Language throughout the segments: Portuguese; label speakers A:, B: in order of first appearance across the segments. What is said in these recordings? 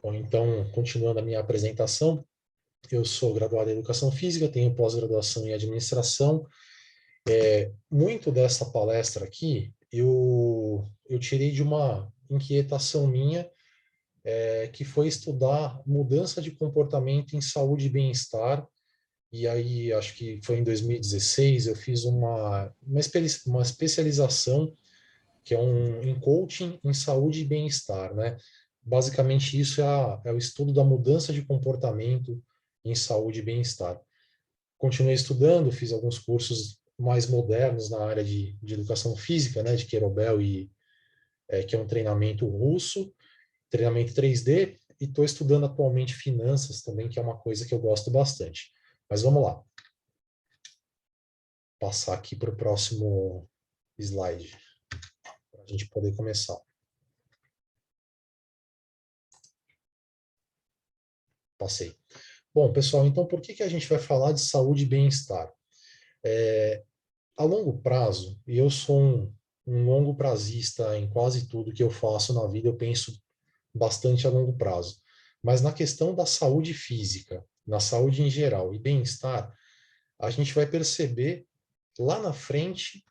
A: Bom, então, continuando a minha apresentação, eu sou graduado em Educação Física, tenho pós-graduação em Administração. Muito dessa palestra aqui, eu tirei de uma inquietação minha, que foi estudar mudança de comportamento em saúde e bem-estar. E aí, acho que foi em 2016, eu fiz uma especialização que é em coaching em saúde e bem-estar, né? Basicamente, isso é o estudo da mudança de comportamento em saúde e bem-estar. Continuei estudando, fiz alguns cursos mais modernos na área de educação física, né, de Kettlebell, que é um treinamento russo, treinamento 3D, e estou estudando atualmente finanças também, que é uma coisa que eu gosto bastante. Mas vamos lá, passar aqui para o próximo slide, para a gente poder começar. Passei. Bom, pessoal, então por que a gente vai falar de saúde e bem-estar? A longo prazo, e eu sou um longo prazista em quase tudo que eu faço na vida, eu penso bastante a longo prazo. Mas na questão da saúde física, na saúde em geral e bem-estar, a gente vai perceber lá na frente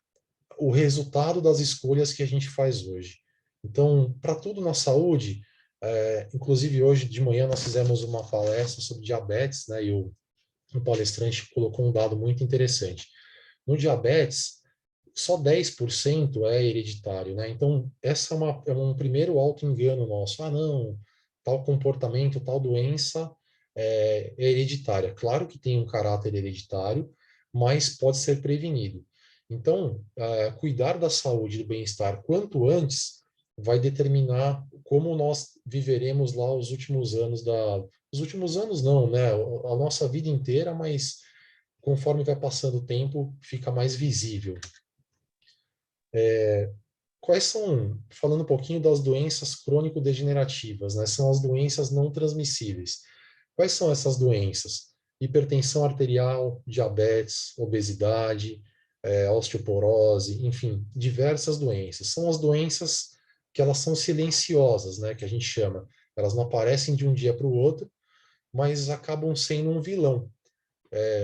A: o resultado das escolhas que a gente faz hoje. Então, para tudo na saúde, inclusive hoje de manhã nós fizemos uma palestra sobre diabetes, né, e o palestrante colocou um dado muito interessante. No diabetes, só 10% é hereditário, né? Então, essa é um primeiro auto-engano nosso. Ah, não, tal comportamento, tal doença é hereditária. Claro que tem um caráter hereditário, mas pode ser prevenido. Então, cuidar da saúde e do bem-estar quanto antes vai determinar como nós viveremos lá os últimos anos os últimos anos não, né? A nossa vida inteira, mas conforme vai passando o tempo, fica mais visível. Quais são, falando um pouquinho das doenças crônico-degenerativas, né? São as doenças não transmissíveis. Quais são essas doenças? Hipertensão arterial, diabetes, obesidade, osteoporose, enfim, diversas doenças. São as doenças que elas são silenciosas, né? Que a gente chama. Elas não aparecem de um dia para o outro, mas acabam sendo um vilão.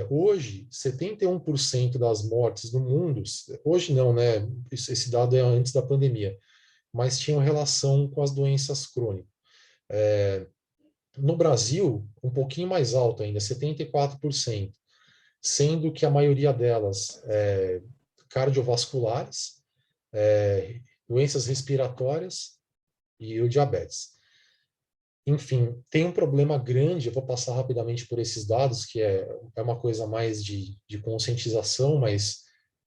A: Hoje, 71% das mortes no mundo, hoje não, né? Esse dado é antes da pandemia, mas tinham relação com as doenças crônicas. No Brasil, um pouquinho mais alto ainda, 74%, sendo que a maioria delas cardiovasculares, doenças respiratórias e o diabetes. Enfim, tem um problema grande, eu vou passar rapidamente por esses dados, que é uma coisa mais de conscientização, mas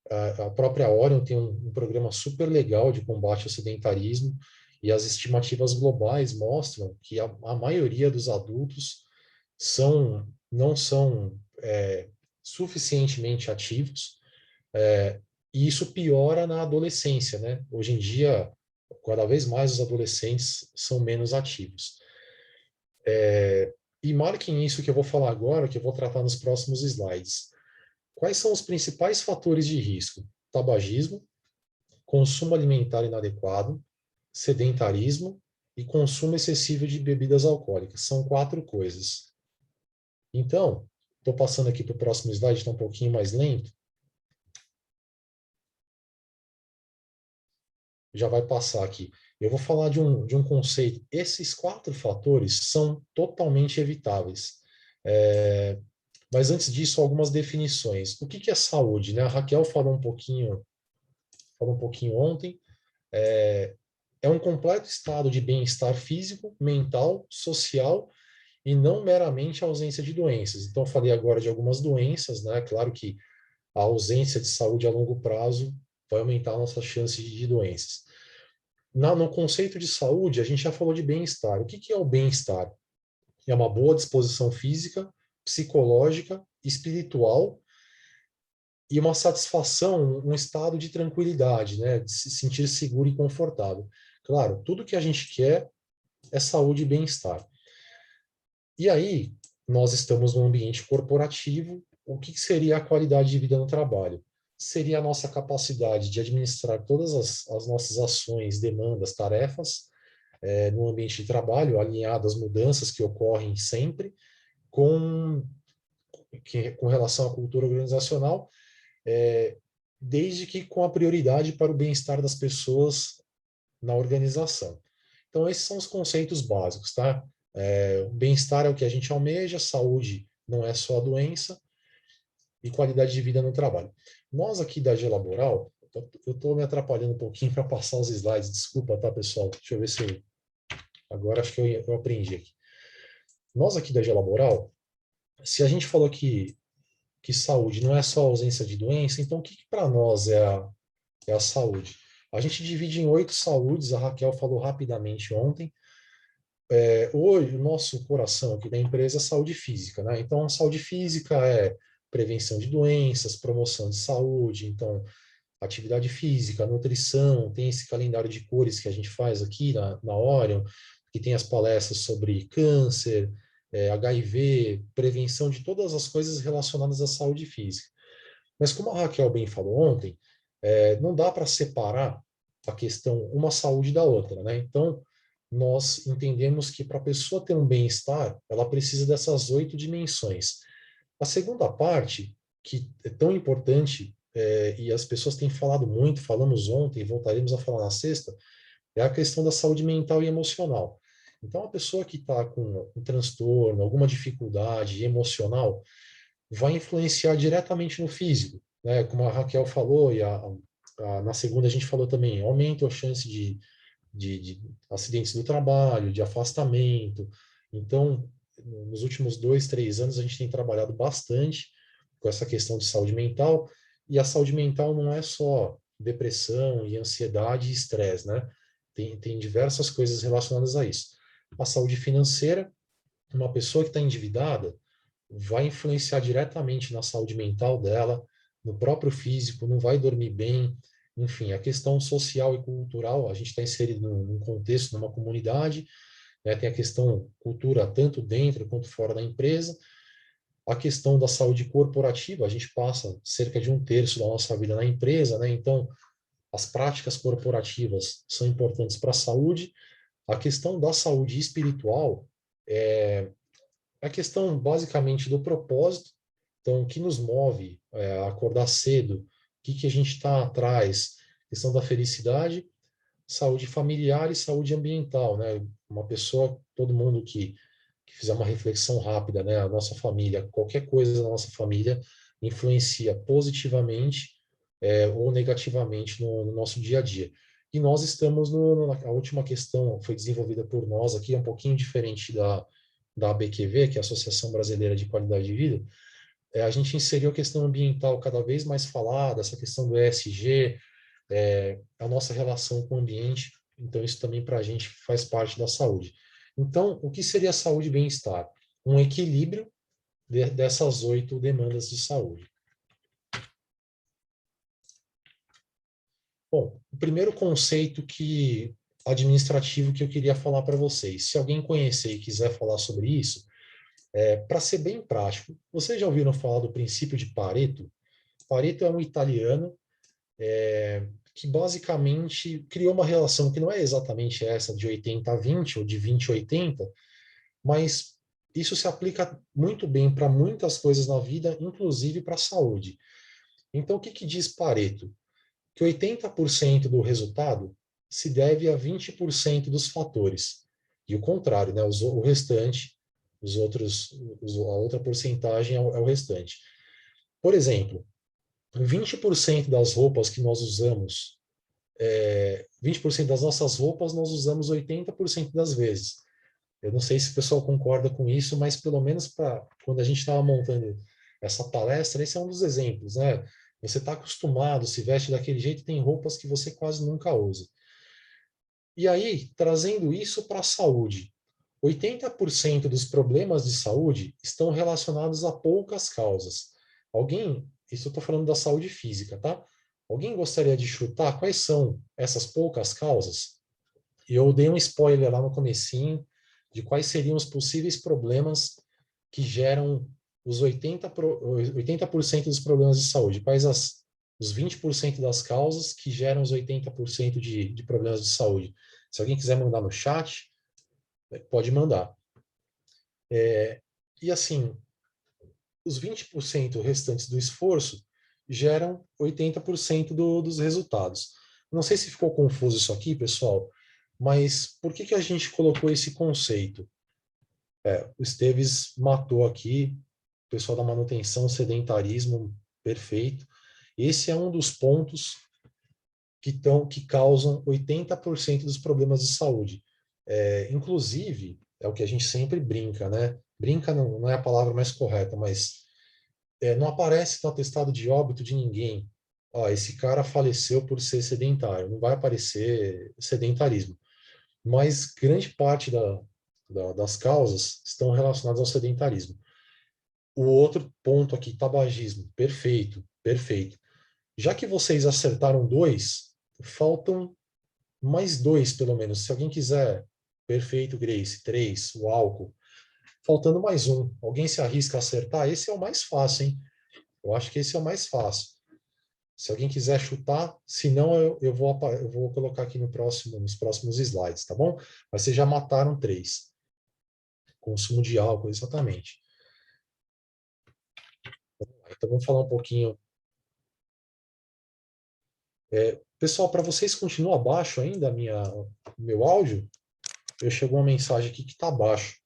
A: a própria Orion tem um programa super legal de combate ao sedentarismo, e as estimativas globais mostram que a maioria dos adultos não são suficientemente ativos, e isso piora na adolescência, né? Hoje em dia, cada vez mais os adolescentes são menos ativos. E marquem isso que eu vou falar agora, que eu vou tratar nos próximos slides. Quais são os principais fatores de risco? Tabagismo, consumo alimentar inadequado, sedentarismo e consumo excessivo de bebidas alcoólicas. São 4 coisas. Então, estou passando aqui para o próximo slide, está um pouquinho mais lento. Já vai passar aqui. Eu vou falar de um conceito. Esses 4 fatores são totalmente evitáveis. Mas antes disso, algumas definições. O que é saúde, né? A Raquel falou um pouquinho ontem. É um completo estado de bem-estar físico, mental, social e não meramente a ausência de doenças. Então, eu falei agora de algumas doenças, né? Claro que a ausência de saúde a longo prazo vai aumentar a nossa chance de doenças. No conceito de saúde, a gente já falou de bem-estar. O que é o bem-estar? É uma boa disposição física, psicológica, espiritual e uma satisfação, um estado de tranquilidade, né? De se sentir seguro e confortável. Claro, tudo que a gente quer é saúde e bem-estar. E aí, nós estamos num ambiente corporativo. O que seria a qualidade de vida no trabalho? Seria a nossa capacidade de administrar todas as nossas ações, demandas, tarefas, no ambiente de trabalho, alinhado às mudanças que ocorrem sempre, com, com relação à cultura organizacional, é, desde que com a prioridade para o bem-estar das pessoas na organização. Então, esses são os conceitos básicos, tá? O bem-estar é o que a gente almeja, saúde não é só a doença, e qualidade de vida no trabalho. Nós aqui da Gelaboral, eu estou me atrapalhando um pouquinho para passar os slides, desculpa, tá, pessoal? Deixa eu ver se agora acho que eu aprendi aqui. Nós aqui da Gelaboral, se a gente falou que saúde não é só ausência de doença, então o que para nós é a saúde? A gente divide em 8 saúdes, a Raquel falou rapidamente ontem. Hoje, o nosso coração aqui da empresa é saúde física, né? Então, a saúde física é prevenção de doenças, promoção de saúde, então, atividade física, nutrição, tem esse calendário de cores que a gente faz aqui na Orion, que tem as palestras sobre câncer, HIV, prevenção de todas as coisas relacionadas à saúde física. Mas como a Raquel bem falou ontem, não dá para separar a questão uma saúde da outra, né? Então, nós entendemos que para a pessoa ter um bem-estar, ela precisa dessas 8 dimensões. A segunda parte, que é tão importante, e as pessoas têm falado muito, falamos ontem, voltaremos a falar na sexta, é a questão da saúde mental e emocional. Então, a pessoa que está com um transtorno, alguma dificuldade emocional, vai influenciar diretamente no físico, né? Como a Raquel falou, e na segunda a gente falou também, aumenta a chance de acidentes do trabalho, de afastamento. Então, nos últimos 2, 3 anos, a gente tem trabalhado bastante com essa questão de saúde mental, e a saúde mental não é só depressão e ansiedade e estresse, né? Tem diversas coisas relacionadas a isso. A saúde financeira, uma pessoa que está endividada, vai influenciar diretamente na saúde mental dela, no próprio físico, não vai dormir bem. Enfim, a questão social e cultural, a gente está inserido num contexto, numa comunidade, né, tem a questão cultura tanto dentro quanto fora da empresa. A questão da saúde corporativa, a gente passa cerca de 1/3 da nossa vida na empresa, né? Então, as práticas corporativas são importantes para a saúde. A questão da saúde espiritual é a questão basicamente do propósito, então o que nos move a acordar cedo, o que a gente está atrás, questão da felicidade, saúde familiar e saúde ambiental, né? Uma pessoa, todo mundo que fizer uma reflexão rápida, né? A nossa família, qualquer coisa da nossa família influencia positivamente ou negativamente no nosso dia a dia. E nós estamos a última questão foi desenvolvida por nós aqui, é um pouquinho diferente da ABQV, que é a Associação Brasileira de Qualidade de Vida. A gente inseriu a questão ambiental cada vez mais falada, essa questão do ESG, a nossa relação com o ambiente, então isso também para a gente faz parte da saúde. Então, o que seria saúde e bem-estar? Um equilíbrio dessas 8 demandas de saúde. Bom, o primeiro conceito administrativo que eu queria falar para vocês, se alguém conhecer e quiser falar sobre isso, para ser bem prático, vocês já ouviram falar do princípio de Pareto? Pareto é um italiano que basicamente criou uma relação que não é exatamente essa de 80/20 ou de 20/80, mas isso se aplica muito bem para muitas coisas na vida, inclusive para a saúde. Então, o que diz Pareto? Que 80% do resultado se deve a 20% dos fatores. E o contrário, né? O restante, a outra porcentagem é o restante. Por exemplo, 20% das roupas que nós usamos, 20% das nossas roupas nós usamos 80% das vezes. Eu não sei se o pessoal concorda com isso, mas pelo menos para quando a gente estava montando essa palestra, esse é um dos exemplos, né? Você está acostumado, se veste daquele jeito, tem roupas que você quase nunca usa. E aí, trazendo isso para a saúde, 80% dos problemas de saúde estão relacionados a poucas causas. Isso eu estou falando da saúde física, tá? Alguém gostaria de chutar quais são essas poucas causas? E eu dei um spoiler lá no comecinho de quais seriam os possíveis problemas que geram os 80% dos problemas de saúde. Quais os 20% das causas que geram os 80% de problemas de saúde? Se alguém quiser mandar no chat, pode mandar. E assim, os 20% restantes do esforço geram 80% dos resultados. Não sei se ficou confuso isso aqui, pessoal, mas por que a gente colocou esse conceito? O Esteves matou aqui, o pessoal da manutenção, sedentarismo, perfeito. Esse é um dos pontos que causam 80% dos problemas de saúde. Inclusive, é o que a gente sempre brinca, né? Brinca não é a palavra mais correta, mas não aparece no atestado de óbito de ninguém. Esse cara faleceu por ser sedentário. Não vai aparecer sedentarismo. Mas grande parte das causas estão relacionadas ao sedentarismo. O outro ponto aqui, tabagismo. Perfeito, perfeito. Já que vocês acertaram 2, faltam mais 2, pelo menos. Se alguém quiser, perfeito, Grace, 3, o álcool. Faltando mais um. Alguém se arrisca a acertar? Esse é o mais fácil, hein? Eu acho que esse é o mais fácil. Se alguém quiser chutar, se não, eu vou colocar aqui nos próximos slides, tá bom? Mas vocês já mataram 3. Consumo de álcool, exatamente. Então vamos falar um pouquinho. Pessoal, para vocês continua abaixo ainda o meu áudio? Eu chegou uma mensagem aqui que está abaixo.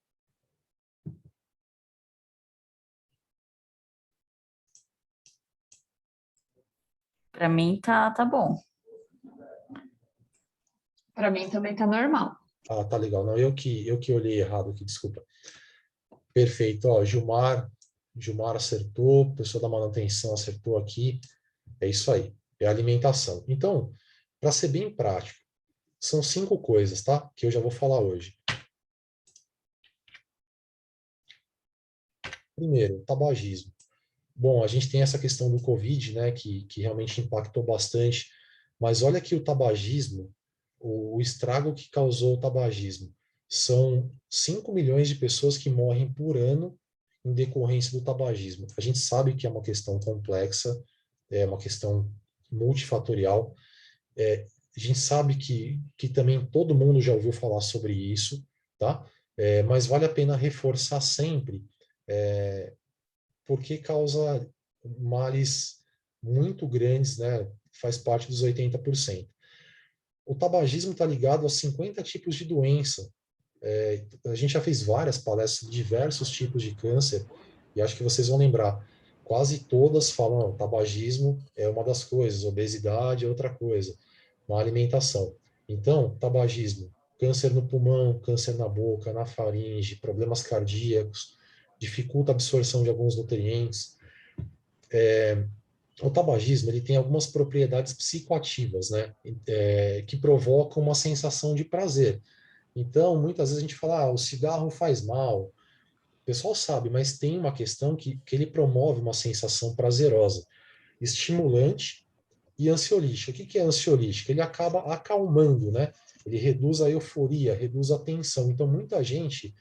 B: Para mim tá bom.
C: Para mim também tá normal.
A: Tá legal. Não, eu que olhei errado aqui, desculpa. Perfeito. Ó, Gilmar acertou, pessoa da manutenção acertou aqui. É isso aí. É a alimentação. Então, para ser bem prático, são 5 coisas, tá? Que eu já vou falar hoje. Primeiro, tabagismo. Bom, a gente tem essa questão do Covid, né, que realmente impactou bastante, mas olha que o tabagismo, o estrago que causou o tabagismo, são 5 milhões de pessoas que morrem por ano em decorrência do tabagismo. A gente sabe que é uma questão complexa, é uma questão multifatorial, a gente sabe que também todo mundo já ouviu falar sobre isso, tá? Mas vale a pena reforçar sempre, porque causa males muito grandes, né? Faz parte dos 80%. O tabagismo está ligado a 50 tipos de doença. A gente já fez várias palestras de diversos tipos de câncer, e acho que vocês vão lembrar. Quase todas falam, tabagismo é uma das coisas, obesidade é outra coisa, má alimentação. Então, tabagismo, câncer no pulmão, câncer na boca, na faringe, problemas cardíacos, dificulta a absorção de alguns nutrientes. O tabagismo ele tem algumas propriedades psicoativas, né, que provocam uma sensação de prazer. Então, muitas vezes a gente fala, o cigarro faz mal. O pessoal sabe, mas tem uma questão que ele promove uma sensação prazerosa, estimulante e ansiolítica. O que é ansiolítica? Ele acaba acalmando, né? Ele reduz a euforia, reduz a tensão. Então, muita gente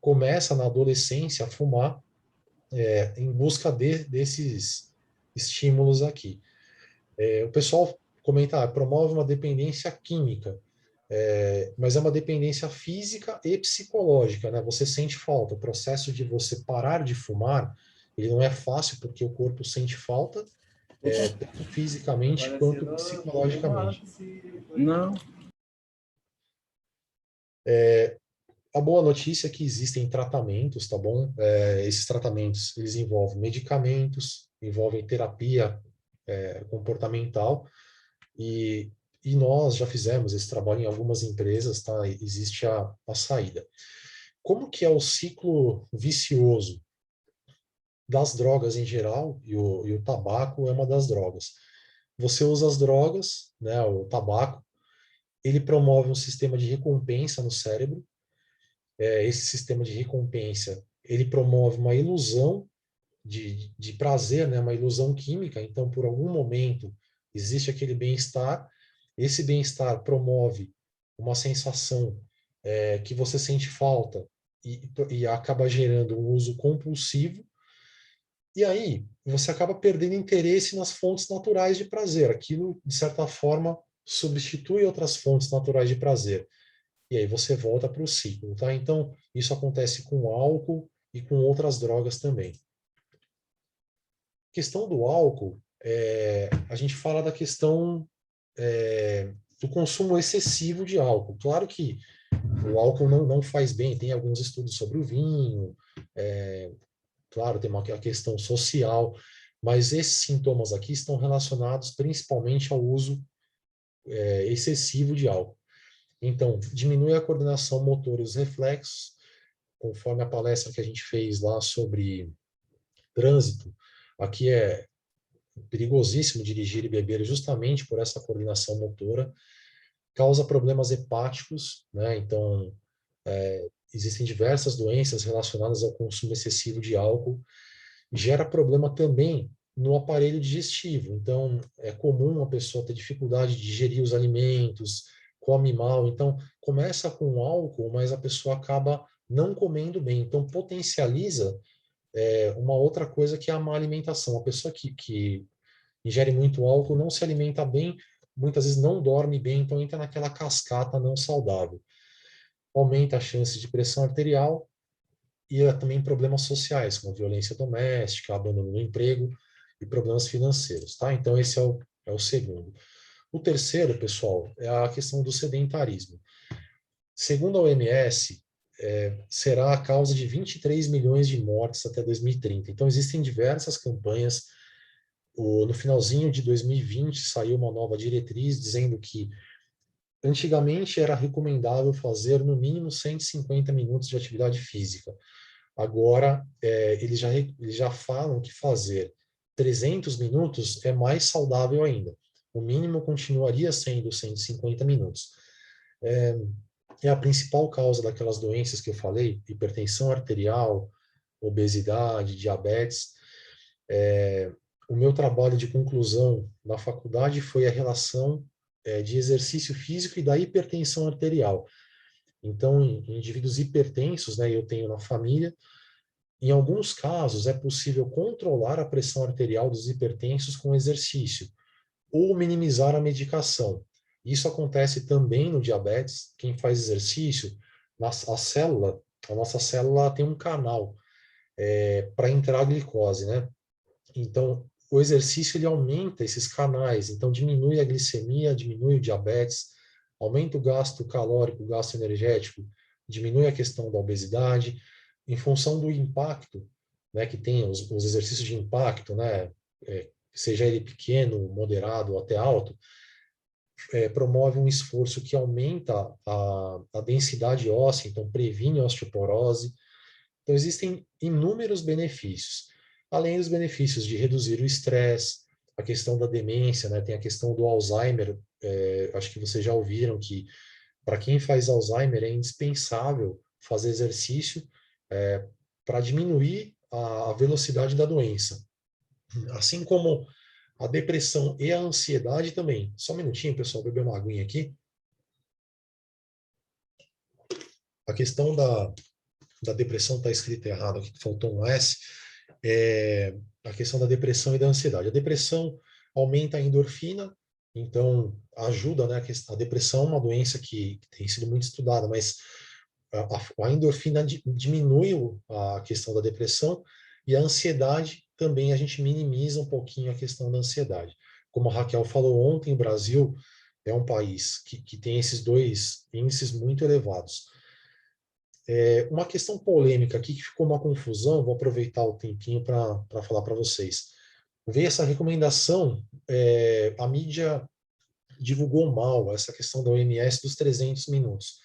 A: começa na adolescência a fumar em busca desses estímulos aqui. O pessoal comenta, promove uma dependência química, mas é uma dependência física e psicológica, né? Você sente falta. O processo de você parar de fumar, ele não é fácil porque o corpo sente falta, tanto fisicamente quanto psicologicamente.
D: Não.
A: A boa notícia é que existem tratamentos, tá bom? Esses tratamentos, eles envolvem medicamentos, envolvem terapia comportamental, e nós já fizemos esse trabalho em algumas empresas, tá? Existe a saída. Como que é o ciclo vicioso das drogas em geral, e o tabaco é uma das drogas. Você usa as drogas, né, o tabaco, ele promove um sistema de recompensa no cérebro. Esse sistema de recompensa, ele promove uma ilusão de prazer, né, uma ilusão química. Então, por algum momento, existe aquele bem-estar. Esse bem-estar promove uma sensação que você sente falta e acaba gerando um uso compulsivo. E aí, você acaba perdendo interesse nas fontes naturais de prazer. Aquilo, de certa forma, substitui outras fontes naturais de prazer. e aí você volta para o ciclo, tá? Então, isso acontece com o álcool e com outras drogas também. Questão do álcool, a gente fala da questão do consumo excessivo de álcool. Claro que o álcool não faz bem, tem alguns estudos sobre o vinho, claro, tem a questão social, mas esses sintomas aqui estão relacionados principalmente ao uso excessivo de álcool. Então, diminui a coordenação motora e os reflexos, conforme a palestra que a gente fez lá sobre trânsito. Aqui é perigosíssimo dirigir e beber justamente por essa coordenação motora. Causa problemas hepáticos, né? Então, existem diversas doenças relacionadas ao consumo excessivo de álcool. Gera problema também no aparelho digestivo. Então, é comum a pessoa ter dificuldade de digerir os alimentos, come mal. Então, começa com álcool, mas a pessoa acaba não comendo bem. Então, potencializa uma outra coisa que é a má alimentação. A pessoa que ingere muito álcool não se alimenta bem, muitas vezes não dorme bem, então entra naquela cascata não saudável. Aumenta a chance de pressão arterial e também problemas sociais, como violência doméstica, abandono do emprego e problemas financeiros, tá? Então, esse é o segundo. O terceiro, pessoal, é a questão do sedentarismo. Segundo a OMS, será a causa de 23 milhões de mortes até 2030. Então, existem diversas campanhas. No finalzinho de 2020, saiu uma nova diretriz dizendo que antigamente era recomendável fazer no mínimo 150 minutos de atividade física. Agora, eles já falam que fazer 300 minutos é mais saudável ainda. O mínimo continuaria sendo 150 minutos. É a principal causa daquelas doenças que eu falei, hipertensão arterial, obesidade, diabetes. O meu trabalho de conclusão na faculdade foi a relação de exercício físico e da hipertensão arterial. Então, em indivíduos hipertensos, né, eu tenho na família, em alguns casos é possível controlar a pressão arterial dos hipertensos com exercício ou minimizar a medicação. Isso acontece também no diabetes. Quem faz exercício, a nossa célula tem um canal para entrar a glicose, né? Então, o exercício ele aumenta esses canais, então diminui a glicemia, diminui o diabetes, aumenta o gasto calórico, o gasto energético, diminui a questão da obesidade, em função do impacto, né, que tem os exercícios de impacto, né, seja ele pequeno, moderado ou até alto, promove um esforço que aumenta a densidade óssea, então previne a osteoporose. Então, existem inúmeros benefícios, além dos benefícios de reduzir o estresse, a questão da demência, né? Tem a questão do Alzheimer, acho que vocês já ouviram que para quem faz Alzheimer é indispensável fazer exercício para diminuir a velocidade da doença. Assim como a depressão e a ansiedade também. Só um minutinho, pessoal, beber uma aguinha aqui. A questão da depressão está escrita errado aqui, faltou um S. A questão da depressão e da ansiedade. A depressão aumenta a endorfina, então ajuda, né? A depressão é uma doença que tem sido muito estudada, mas a endorfina diminui a questão da depressão e a ansiedade também a gente minimiza um pouquinho a questão da ansiedade. Como a Raquel falou ontem, o Brasil é um país que tem esses dois índices muito elevados. Uma questão polêmica aqui que ficou uma confusão, vou aproveitar o tempinho para falar para vocês. Veio essa recomendação, a mídia divulgou mal essa questão da OMS dos 300 minutos.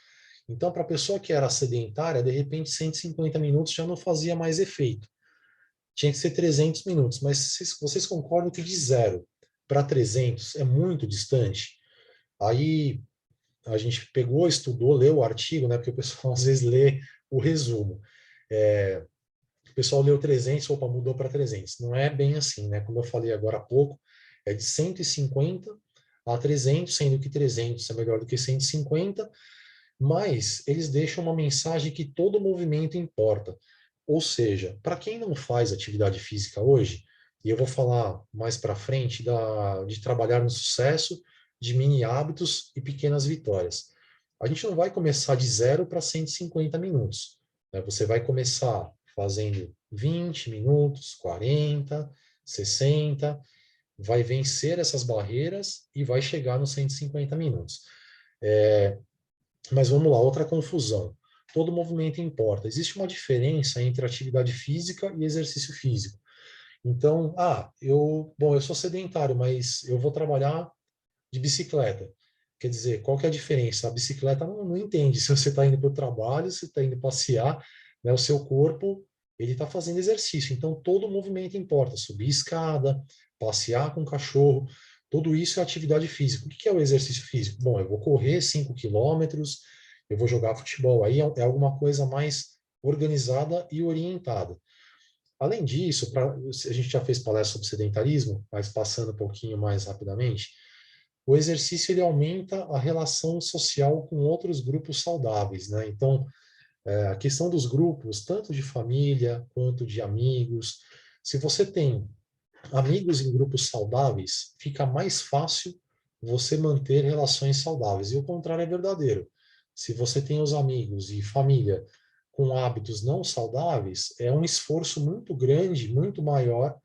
A: Então, para a pessoa que era sedentária, de repente 150 minutos já não fazia mais efeito. Tinha que ser 300 minutos, mas vocês concordam que de 0 para 300 é muito distante? Aí a gente pegou, estudou, leu o artigo, né? Porque o pessoal às vezes lê o resumo. O pessoal leu 300, opa, mudou para 300. Não é bem assim, né? Como eu falei agora há pouco, é de 150 a 300, sendo que 300 é melhor do que 150, mas eles deixam uma mensagem que todo movimento importa. Ou seja, para quem não faz atividade física hoje, e eu vou falar mais para frente de trabalhar no sucesso, de mini hábitos e pequenas vitórias. a gente não vai começar de 0 para 150 minutos, né? Você vai começar fazendo 20 minutos, 40, 60, vai vencer essas barreiras e vai chegar nos 150 minutos. Mas vamos lá, outra confusão. Todo movimento importa. Existe uma diferença entre atividade física e exercício físico. Então, eu sou sedentário, mas eu vou trabalhar de bicicleta. Quer dizer, qual que é a diferença? A bicicleta não entende se você está indo para o trabalho, se está indo passear, né? O seu corpo, ele está fazendo exercício. Então, todo movimento importa. Subir escada, passear com o cachorro, tudo isso é atividade física. O que é o exercício físico? Bom, eu vou correr 5 quilômetros, eu vou jogar futebol. Aí é alguma coisa mais organizada e orientada. Além disso, a gente já fez palestra sobre sedentarismo, mas passando um pouquinho mais rapidamente, o exercício ele aumenta a relação social com outros grupos saudáveis, né? Então, a questão dos grupos, tanto de família quanto de amigos, se você tem amigos em grupos saudáveis, fica mais fácil você manter relações saudáveis. E o contrário é verdadeiro. Se você tem os amigos e família com hábitos não saudáveis, é um esforço muito grande, muito maior,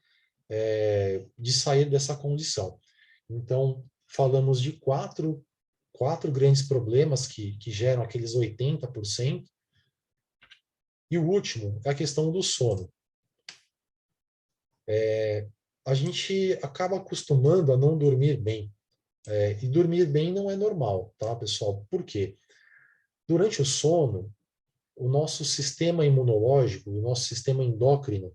A: de sair dessa condição. Então, falamos de quatro grandes problemas que geram aqueles 80%. E o último é a questão do sono. A gente acaba acostumando a não dormir bem. E dormir bem não é normal, tá, pessoal? Por quê? Durante o sono, o nosso sistema imunológico, o nosso sistema endócrino,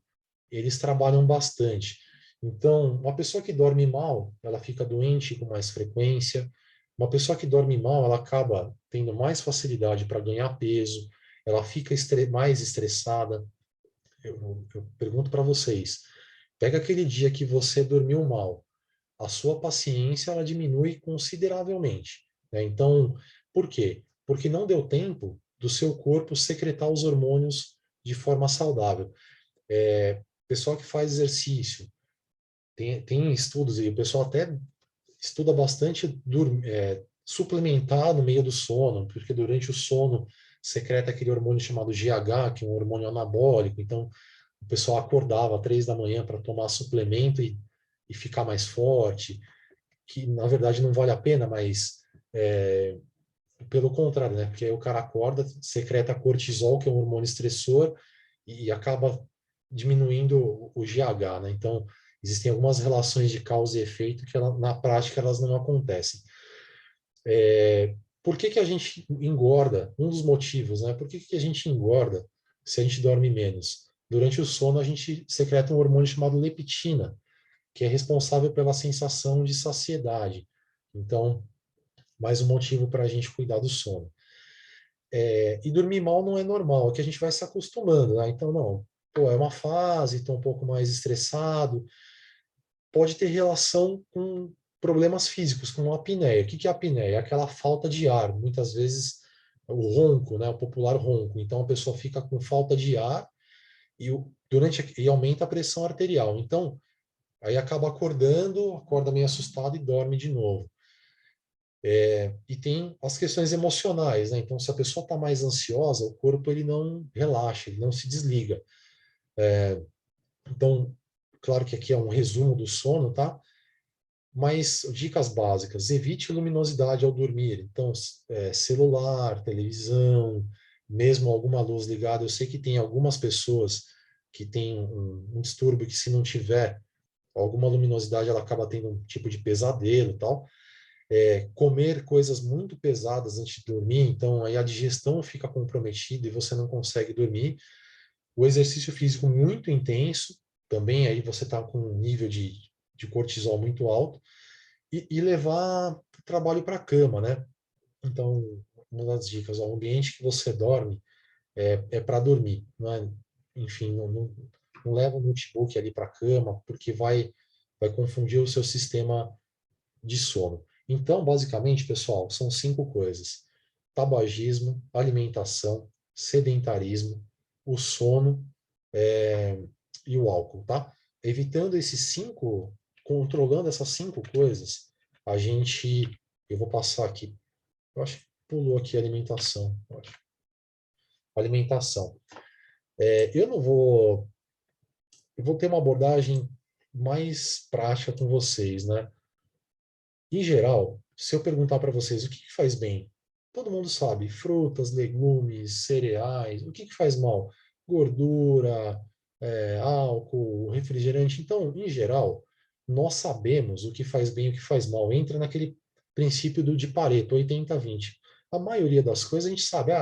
A: eles trabalham bastante. Então, uma pessoa que dorme mal, ela fica doente com mais frequência. Uma pessoa que dorme mal, ela acaba tendo mais facilidade para ganhar peso, ela fica mais estressada. Eu pergunto para vocês, pega aquele dia que você dormiu mal, a sua paciência ela diminui consideravelmente, né? Então, por quê? Porque não deu tempo do seu corpo secretar os hormônios de forma saudável. Pessoal que faz exercício, tem estudos, e o pessoal até estuda bastante suplementar no meio do sono, porque durante o sono secreta aquele hormônio chamado GH, que é um hormônio anabólico. Então, o pessoal acordava às 3 da manhã para tomar suplemento e ficar mais forte, que na verdade não vale a pena, mas pelo contrário, né? Porque aí o cara acorda, secreta cortisol, que é um hormônio estressor, e acaba diminuindo o GH, né? Então, existem algumas relações de causa e efeito que na prática elas não acontecem. Por que que a gente engorda? Um dos motivos, né? Por que que a gente engorda se a gente dorme menos? Durante o sono, a gente secreta um hormônio chamado leptina, que é responsável pela sensação de saciedade. Então, mais um motivo para a gente cuidar do sono. E dormir mal não é normal, é que a gente vai se acostumando, né? Então, não, pô, é uma fase, estou um pouco mais estressado. Pode ter relação com problemas físicos, com apneia. O que é apneia? É aquela falta de ar. Muitas vezes, o ronco, né? O popular ronco. Então, a pessoa fica com falta de ar e aumenta a pressão arterial. Então, aí acaba acordando, acorda meio assustado e dorme de novo. E tem as questões emocionais, né? Então, se a pessoa está mais ansiosa, o corpo ele não relaxa, ele não se desliga. Então, claro que aqui é um resumo do sono, tá? Mas dicas básicas: evite luminosidade ao dormir. Então, celular, televisão, mesmo alguma luz ligada. Eu sei que tem algumas pessoas que têm um distúrbio que, se não tiver alguma luminosidade, ela acaba tendo um tipo de pesadelo e tal. Comer coisas muito pesadas antes de dormir, então aí a digestão fica comprometida e você não consegue dormir. O exercício físico muito intenso, também aí você está com um nível de cortisol muito alto, e levar o trabalho para a cama, né? Então, uma das dicas: o ambiente que você dorme é para dormir, não é? Enfim, não leva o notebook ali para a cama, porque vai confundir o seu sistema de sono. Então, basicamente, pessoal, são 5 coisas: tabagismo, alimentação, sedentarismo, o sono, e o álcool, tá? Evitando controlando essas 5 coisas, eu vou passar aqui, eu acho, pulou aqui a alimentação. Ótimo. Alimentação. Eu não vou... Eu vou ter uma abordagem mais prática com vocês, né? Em geral, se eu perguntar para vocês o que que faz bem, todo mundo sabe, frutas, legumes, cereais, o que que faz mal? Gordura, álcool, refrigerante. Então, em geral, nós sabemos o que faz bem e o que faz mal. Entra naquele princípio de Pareto, 80-20. A maioria das coisas a gente sabe,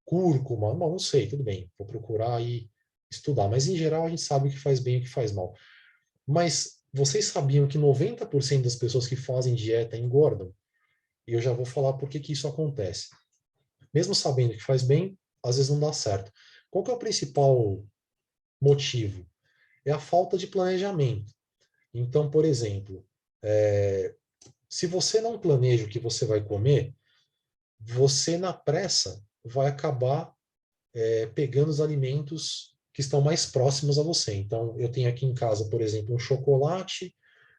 A: cúrcuma, não sei, tudo bem, vou procurar e estudar, mas em geral a gente sabe o que faz bem e o que faz mal. Mas vocês sabiam que 90% das pessoas que fazem dieta engordam? E eu já vou falar por que que isso acontece. Mesmo sabendo que faz bem, às vezes não dá certo. Qual que é o principal motivo? É a falta de planejamento. Então, por exemplo, se você não planeja o que você vai comer, você na pressa vai acabar pegando os alimentos que estão mais próximos a você. Então, eu tenho aqui em casa, por exemplo, um chocolate.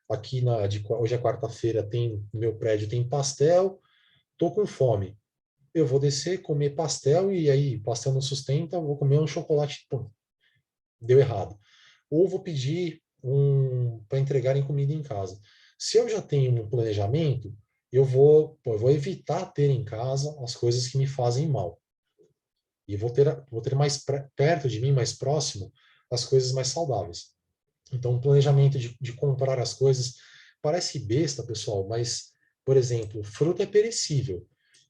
A: Aqui hoje é quarta-feira, tem no meu prédio tem pastel. Tô com fome. Eu vou descer, comer pastel e aí pastel não sustenta, vou comer um chocolate. Pum, deu errado. Ou vou pedir para entregarem comida em casa. Se eu já tenho um planejamento, eu vou evitar ter em casa as coisas que me fazem mal. E vou ter mais perto de mim, mais próximo, as coisas mais saudáveis. Então, o planejamento de comprar as coisas parece besta, pessoal, mas, por exemplo, fruta é perecível.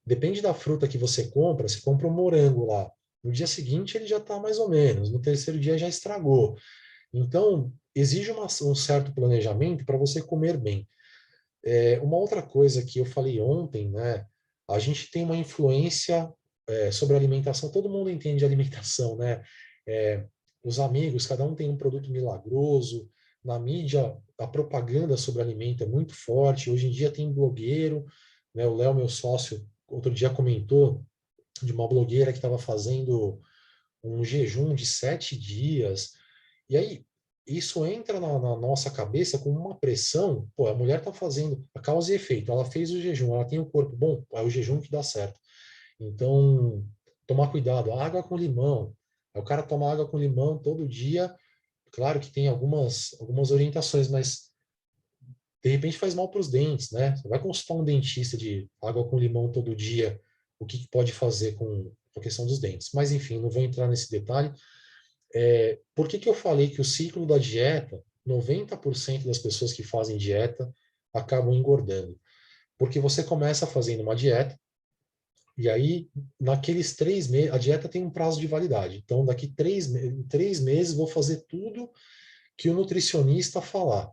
A: Depende da fruta que você compra um morango lá. No dia seguinte ele já está mais ou menos, no terceiro dia já estragou. Então, exige um certo planejamento para você comer bem. Uma outra coisa que eu falei ontem, né? A gente tem uma influência sobre a alimentação. Todo mundo entende alimentação, né? É, os amigos, cada um tem um produto milagroso. Na mídia, a propaganda sobre alimento é muito forte. Hoje em dia tem blogueiro, né? O Léo, meu sócio, outro dia comentou de uma blogueira que estava fazendo um jejum de 7 dias. E aí, isso entra na nossa cabeça com uma pressão. Pô, a mulher está fazendo a causa e efeito. Ela fez o jejum, ela tem o corpo bom, é o jejum que dá certo. Então, tomar cuidado. Água com limão. Aí o cara toma água com limão todo dia. Claro que tem algumas orientações, mas de repente faz mal para os dentes, né? Você vai consultar um dentista de água com limão todo dia, o que pode fazer com a questão dos dentes. Mas, enfim, não vou entrar nesse detalhe. Por que que eu falei que o ciclo da dieta, 90% das pessoas que fazem dieta acabam engordando? Porque você começa fazendo uma dieta, e aí, naqueles 3 meses, a dieta tem um prazo de validade. Então, daqui 3 meses, vou fazer tudo que o nutricionista falar.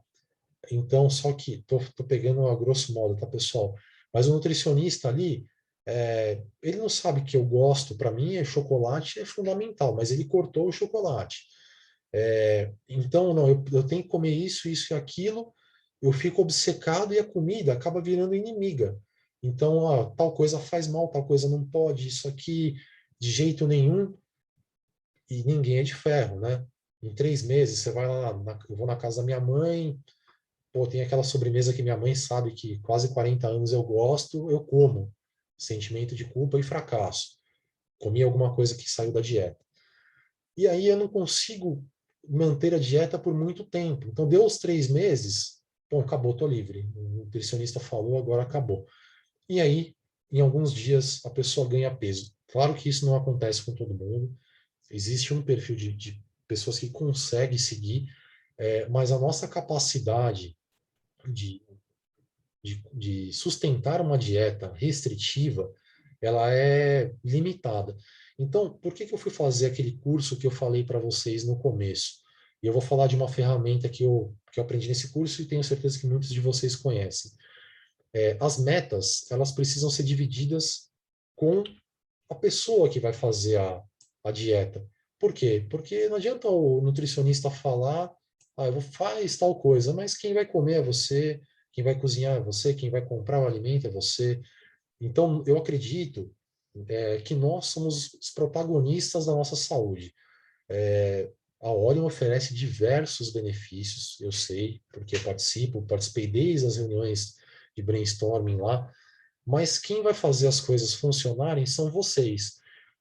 A: Então, só que, tô pegando a grosso modo, tá, pessoal? Mas o nutricionista ali, ele não sabe que eu gosto, para mim, chocolate é fundamental, mas ele cortou o chocolate. Então, não, eu tenho que comer isso, isso e aquilo, eu fico obcecado e a comida acaba virando inimiga. Então, tal coisa faz mal, tal coisa não pode, isso aqui de jeito nenhum, e ninguém é de ferro, né? Em 3 meses, você vai lá, eu vou na casa da minha mãe, pô, tem aquela sobremesa que minha mãe sabe que quase 40 anos eu gosto, eu como. Sentimento de culpa e fracasso. Comi alguma coisa que saiu da dieta. E aí eu não consigo manter a dieta por muito tempo. Então, deu os 3 meses, bom, acabou, tô livre. O nutricionista falou, agora acabou. E aí, em alguns dias, a pessoa ganha peso. Claro que isso não acontece com todo mundo. Existe um perfil de pessoas que conseguem seguir, mas a nossa capacidade de, de sustentar uma dieta restritiva, ela é limitada. Então, por que que eu fui fazer aquele curso que eu falei para vocês no começo? E eu vou falar de uma ferramenta que eu aprendi nesse curso e tenho certeza que muitos de vocês conhecem. As metas, elas precisam ser divididas com a pessoa que vai fazer a dieta. Por quê? Porque não adianta o nutricionista falar, eu vou faz tal coisa, mas quem vai comer é você, quem vai cozinhar é você, quem vai comprar o alimento é você. Então, eu acredito que nós somos os protagonistas da nossa saúde. A Orion oferece diversos benefícios, eu sei, porque participei desde as reuniões de brainstorming lá, mas quem vai fazer as coisas funcionarem são vocês.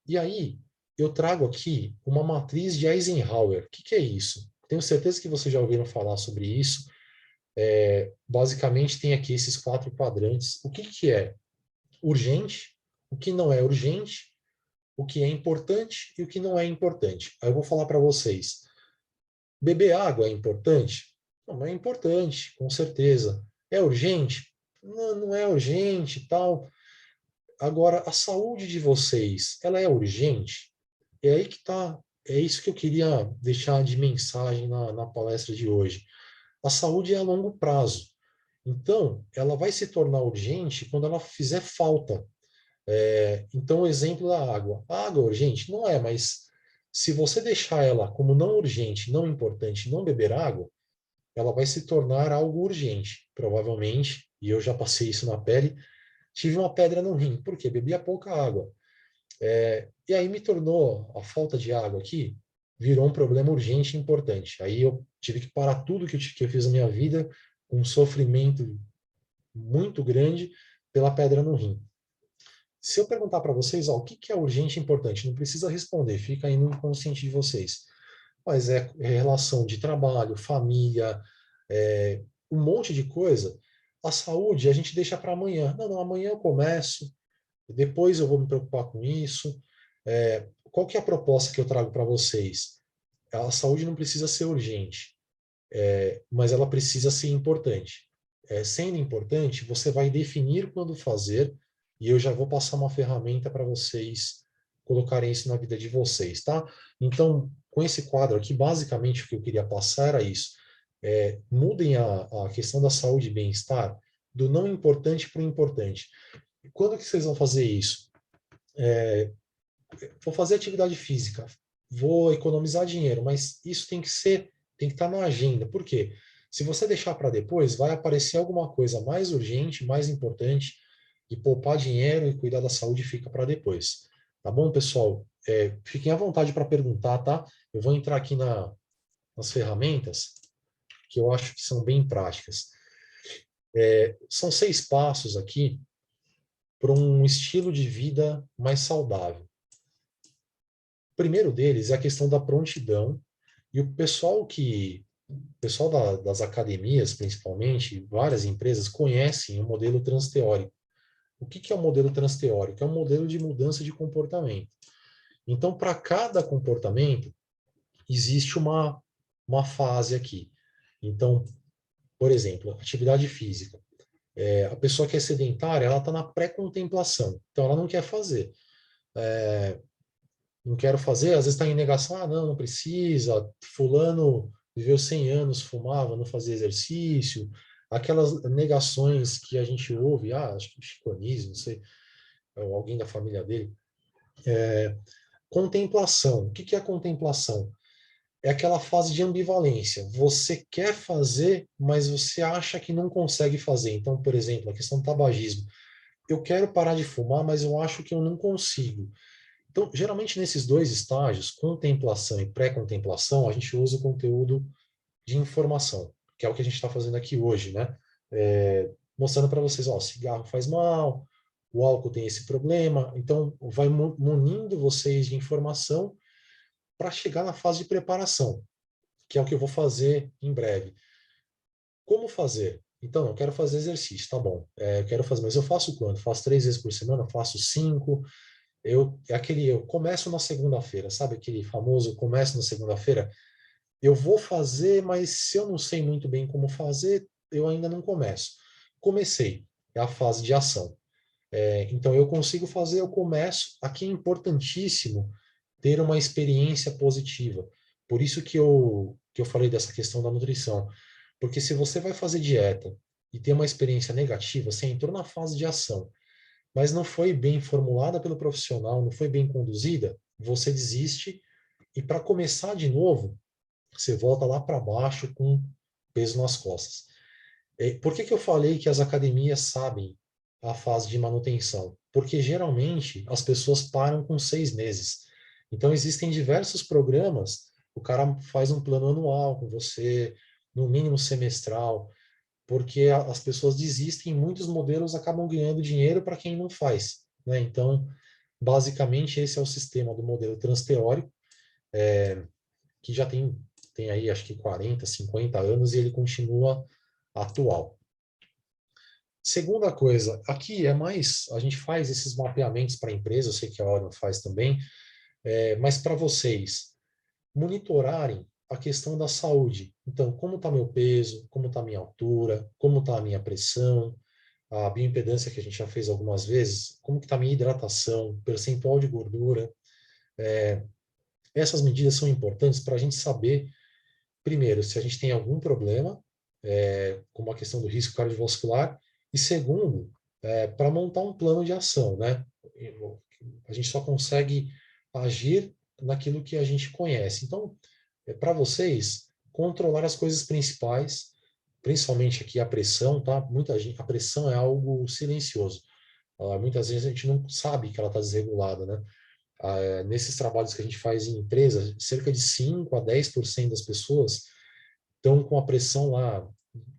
A: E aí, eu trago aqui uma matriz de Eisenhower. O que que é isso? Tenho certeza que vocês já ouviram falar sobre isso. Basicamente, tem aqui esses 4 quadrantes. O que que é urgente, o que não é urgente, o que é importante e o que não é importante. Aí eu vou falar para vocês. Beber água é importante? Não, é importante, com certeza. É urgente? Não, não é urgente e tal. Agora, a saúde de vocês, ela é urgente? É aí que tá. É isso que eu queria deixar de mensagem na palestra de hoje. A saúde é a longo prazo. Então, ela vai se tornar urgente quando ela fizer falta. Então, o exemplo da água. A água é urgente? Não é, mas se você deixar ela como não urgente, não importante, não beber água, ela vai se tornar algo urgente, provavelmente, e eu já passei isso na pele, tive uma pedra no rim, porque bebia pouca água. E aí me tornou, a falta de água aqui, virou um problema urgente e importante. Aí eu tive que parar tudo que eu fiz na minha vida, com um sofrimento muito grande pela pedra no rim. Se eu perguntar para vocês, ó, o que que é urgente e importante, não precisa responder, fica aí no inconsciente de vocês. Mas é relação de trabalho, família, um monte de coisa. A saúde a gente deixa para amanhã. Não, não, amanhã eu começo, depois eu vou me preocupar com isso. Qual que é a proposta que eu trago para vocês? A saúde não precisa ser urgente, mas ela precisa ser importante. Sendo importante, você vai definir quando fazer, e eu já vou passar uma ferramenta para vocês colocarem isso na vida de vocês, tá? Então, com esse quadro aqui, basicamente o que eu queria passar era isso. Mudem a questão da saúde e bem-estar do não importante para o importante. E quando que vocês vão fazer isso? Vou fazer atividade física, vou economizar dinheiro, mas isso tem que estar na agenda. Por quê? Se você deixar para depois, vai aparecer alguma coisa mais urgente, mais importante, e poupar dinheiro e cuidar da saúde fica para depois. Tá bom, pessoal? Fiquem à vontade para perguntar, tá? Eu vou entrar aqui nas ferramentas, que eu acho que são bem práticas. São 6 passos aqui para um estilo de vida mais saudável. O primeiro deles é a questão da prontidão, e o pessoal das academias, principalmente, várias empresas conhecem o modelo transteórico. O que é o modelo transteórico? É um modelo de mudança de comportamento. Então, para cada comportamento, existe uma fase aqui. Então, por exemplo, atividade física. A pessoa que é sedentária, ela está na pré-contemplação. Então, ela não quer fazer. Não quero fazer, às vezes está em negação, não, não precisa, fulano viveu 100 anos, fumava, não fazia exercício, aquelas negações que a gente ouve, acho que Chico Anísio, não sei, ou alguém da família dele. Contemplação, o que é a contemplação? É aquela fase de ambivalência, você quer fazer, mas você acha que não consegue fazer. Então, por exemplo, a questão do tabagismo, eu quero parar de fumar, mas eu acho que eu não consigo. Então, geralmente nesses 2 estágios, contemplação e pré-contemplação, a gente usa o conteúdo de informação, que é o que a gente está fazendo aqui hoje, né? Mostrando para vocês, ó, cigarro faz mal, o álcool tem esse problema, então vai munindo vocês de informação para chegar na fase de preparação, que é o que eu vou fazer em breve. Como fazer? Então, eu quero fazer exercício, tá bom. Eu quero fazer, mas eu faço quando? Faço 3 vezes por semana? Faço 5? Eu começo na segunda-feira, sabe aquele famoso começo na segunda-feira? Eu vou fazer, mas se eu não sei muito bem como fazer, eu ainda não começo. Comecei, é a fase de ação. Então eu consigo fazer, eu começo. Aqui é importantíssimo ter uma experiência positiva. Por isso que eu falei dessa questão da nutrição. Porque se você vai fazer dieta e ter uma experiência negativa, você entrou na fase de ação, mas não foi bem formulada pelo profissional, não foi bem conduzida, você desiste e para começar de novo, você volta lá para baixo com peso nas costas. Por que eu falei que as academias sabem a fase de manutenção? Porque geralmente as pessoas param com 6 meses. Então existem diversos programas, o cara faz um plano anual com você, no mínimo semestral. porque as pessoas desistem, muitos modelos acabam ganhando dinheiro para quem não faz, né? Então, basicamente, esse é o sistema do modelo transteórico, que já tem aí, acho que 40, 50 anos, e ele continua atual. Segunda coisa, aqui é mais, a gente faz esses mapeamentos para a empresa, eu sei que a Orion faz também, mas para vocês monitorarem a questão da saúde. Então, como está meu peso, como está minha altura, como está a minha pressão, a bioimpedância que a gente já fez algumas vezes, como que está a minha hidratação, percentual de gordura. Essas medidas são importantes para a gente saber, primeiro, se a gente tem algum problema, como a questão do risco cardiovascular, e segundo, para montar um plano de ação, né? A gente só consegue agir naquilo que a gente conhece. Então, para vocês, controlar as coisas principais, principalmente aqui a pressão, tá? Muita gente, a pressão é algo silencioso. Muitas vezes a gente não sabe que ela está desregulada, né? Nesses trabalhos que a gente faz em empresas, cerca de 5 a 10% das pessoas estão com a pressão lá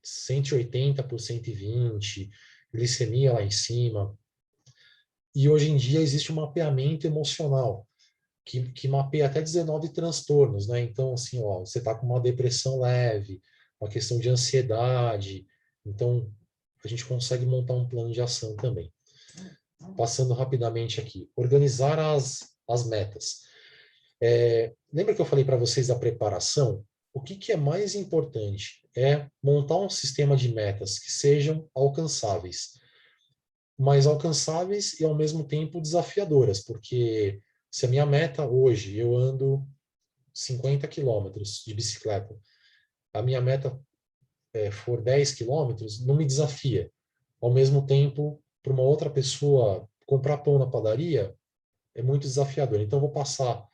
A: 180 por 120, glicemia lá em cima. E hoje em dia existe um mapeamento emocional que mapeia até 19 transtornos, né? Então, assim, ó, você está com uma depressão leve, uma questão de ansiedade. Então, a gente consegue montar um plano de ação também. Passando rapidamente aqui, organizar as metas. Lembra que eu falei para vocês da preparação? O que é mais importante é montar um sistema de metas que sejam alcançáveis, mas alcançáveis e ao mesmo tempo desafiadoras, porque se a minha meta hoje eu ando 50 quilômetros de bicicleta, a minha meta for 10 quilômetros, não me desafia. Ao mesmo tempo, para uma outra pessoa comprar pão na padaria é muito desafiador. Então, eu vou passar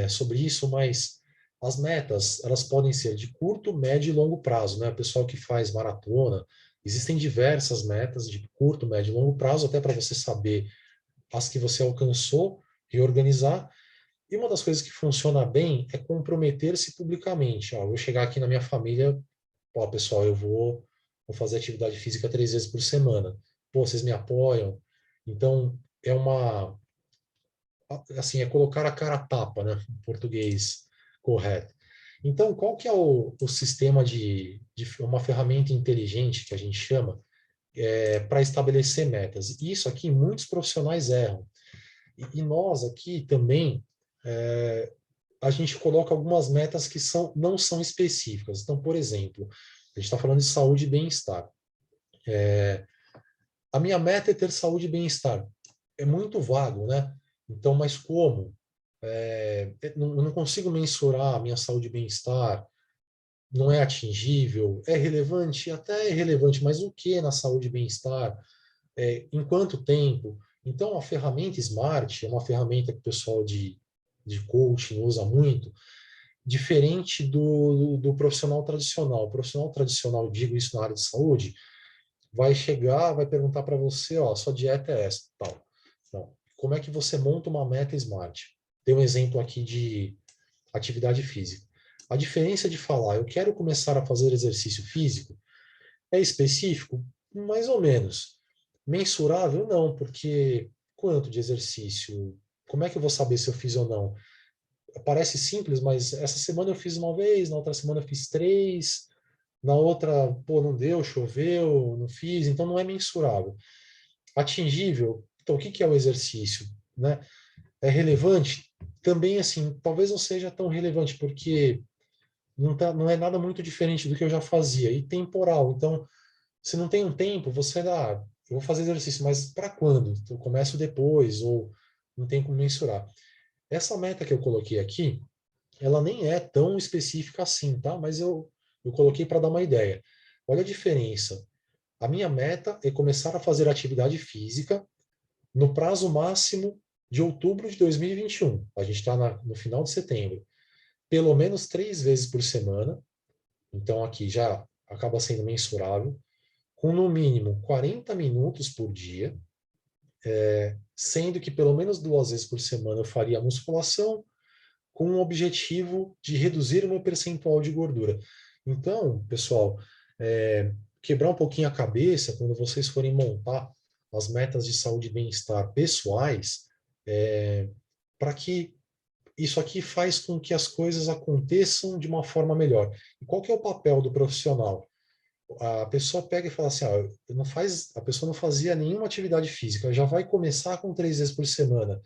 A: sobre isso, mas as metas, elas podem ser de curto, médio e longo prazo, né? O pessoal que faz maratona, existem diversas metas de curto, médio e longo prazo, até para você saber as que você alcançou e organizar. E uma das coisas que funciona bem é comprometer-se publicamente. Ó, eu vou chegar aqui na minha família, ó, pessoal, vou fazer atividade física 3 vezes por semana. Pô, vocês me apoiam? Então, assim, é colocar a cara a tapa, né? Em português correto. Então, qual que é o sistema de uma ferramenta inteligente que a gente chama para estabelecer metas? Isso aqui muitos profissionais erram. E nós aqui também a gente coloca algumas metas que não são específicas. Então, por exemplo, a gente está falando de saúde e bem-estar. A minha meta é ter saúde e bem-estar. É muito vago, né? Então, mas como? Eu não consigo mensurar a minha saúde e bem-estar, não é atingível, é relevante? Até é relevante, mas o que na saúde e bem-estar? Em quanto tempo? Então, a ferramenta Smart é uma ferramenta que o pessoal de coaching usa muito, diferente do profissional tradicional. O profissional tradicional, eu digo isso na área de saúde, vai chegar, vai perguntar para você, ó, sua dieta é essa, tal. Então, como é que você monta uma meta Smart? Tem um exemplo aqui de atividade física. A diferença de falar, eu quero começar a fazer exercício físico, é específico? Mais ou menos. Mensurável? Não, porque quanto de exercício? Como é que eu vou saber se eu fiz ou não? Parece simples, mas essa semana eu fiz uma vez, na outra semana eu fiz 3, na outra, pô, não deu, choveu, não fiz, então não é mensurável. Atingível? Então, o que é o exercício, né? É relevante? Também, assim, talvez não seja tão relevante, porque não é nada muito diferente do que eu já fazia. E temporal, então, se não tem um tempo, você dá, eu vou fazer exercício, mas para quando? Eu começo depois, ou não tem como mensurar. Essa meta que eu coloquei aqui, ela nem é tão específica assim, tá? Mas eu coloquei para dar uma ideia. Olha a diferença. A minha meta é começar a fazer atividade física no prazo máximo de outubro de 2021. A gente está no final de setembro. Pelo menos 3 vezes por semana. Então, aqui já acaba sendo mensurável. Com no mínimo 40 minutos por dia, sendo que pelo menos 2 vezes por semana eu faria musculação com o objetivo de reduzir o meu percentual de gordura. Então, pessoal, quebrar um pouquinho a cabeça quando vocês forem montar as metas de saúde e bem-estar pessoais, para que isso aqui faz com que as coisas aconteçam de uma forma melhor. E qual que é o papel do profissional? A pessoa pega e fala assim, não faz, a pessoa não fazia nenhuma atividade física, já vai começar com 3 vezes por semana.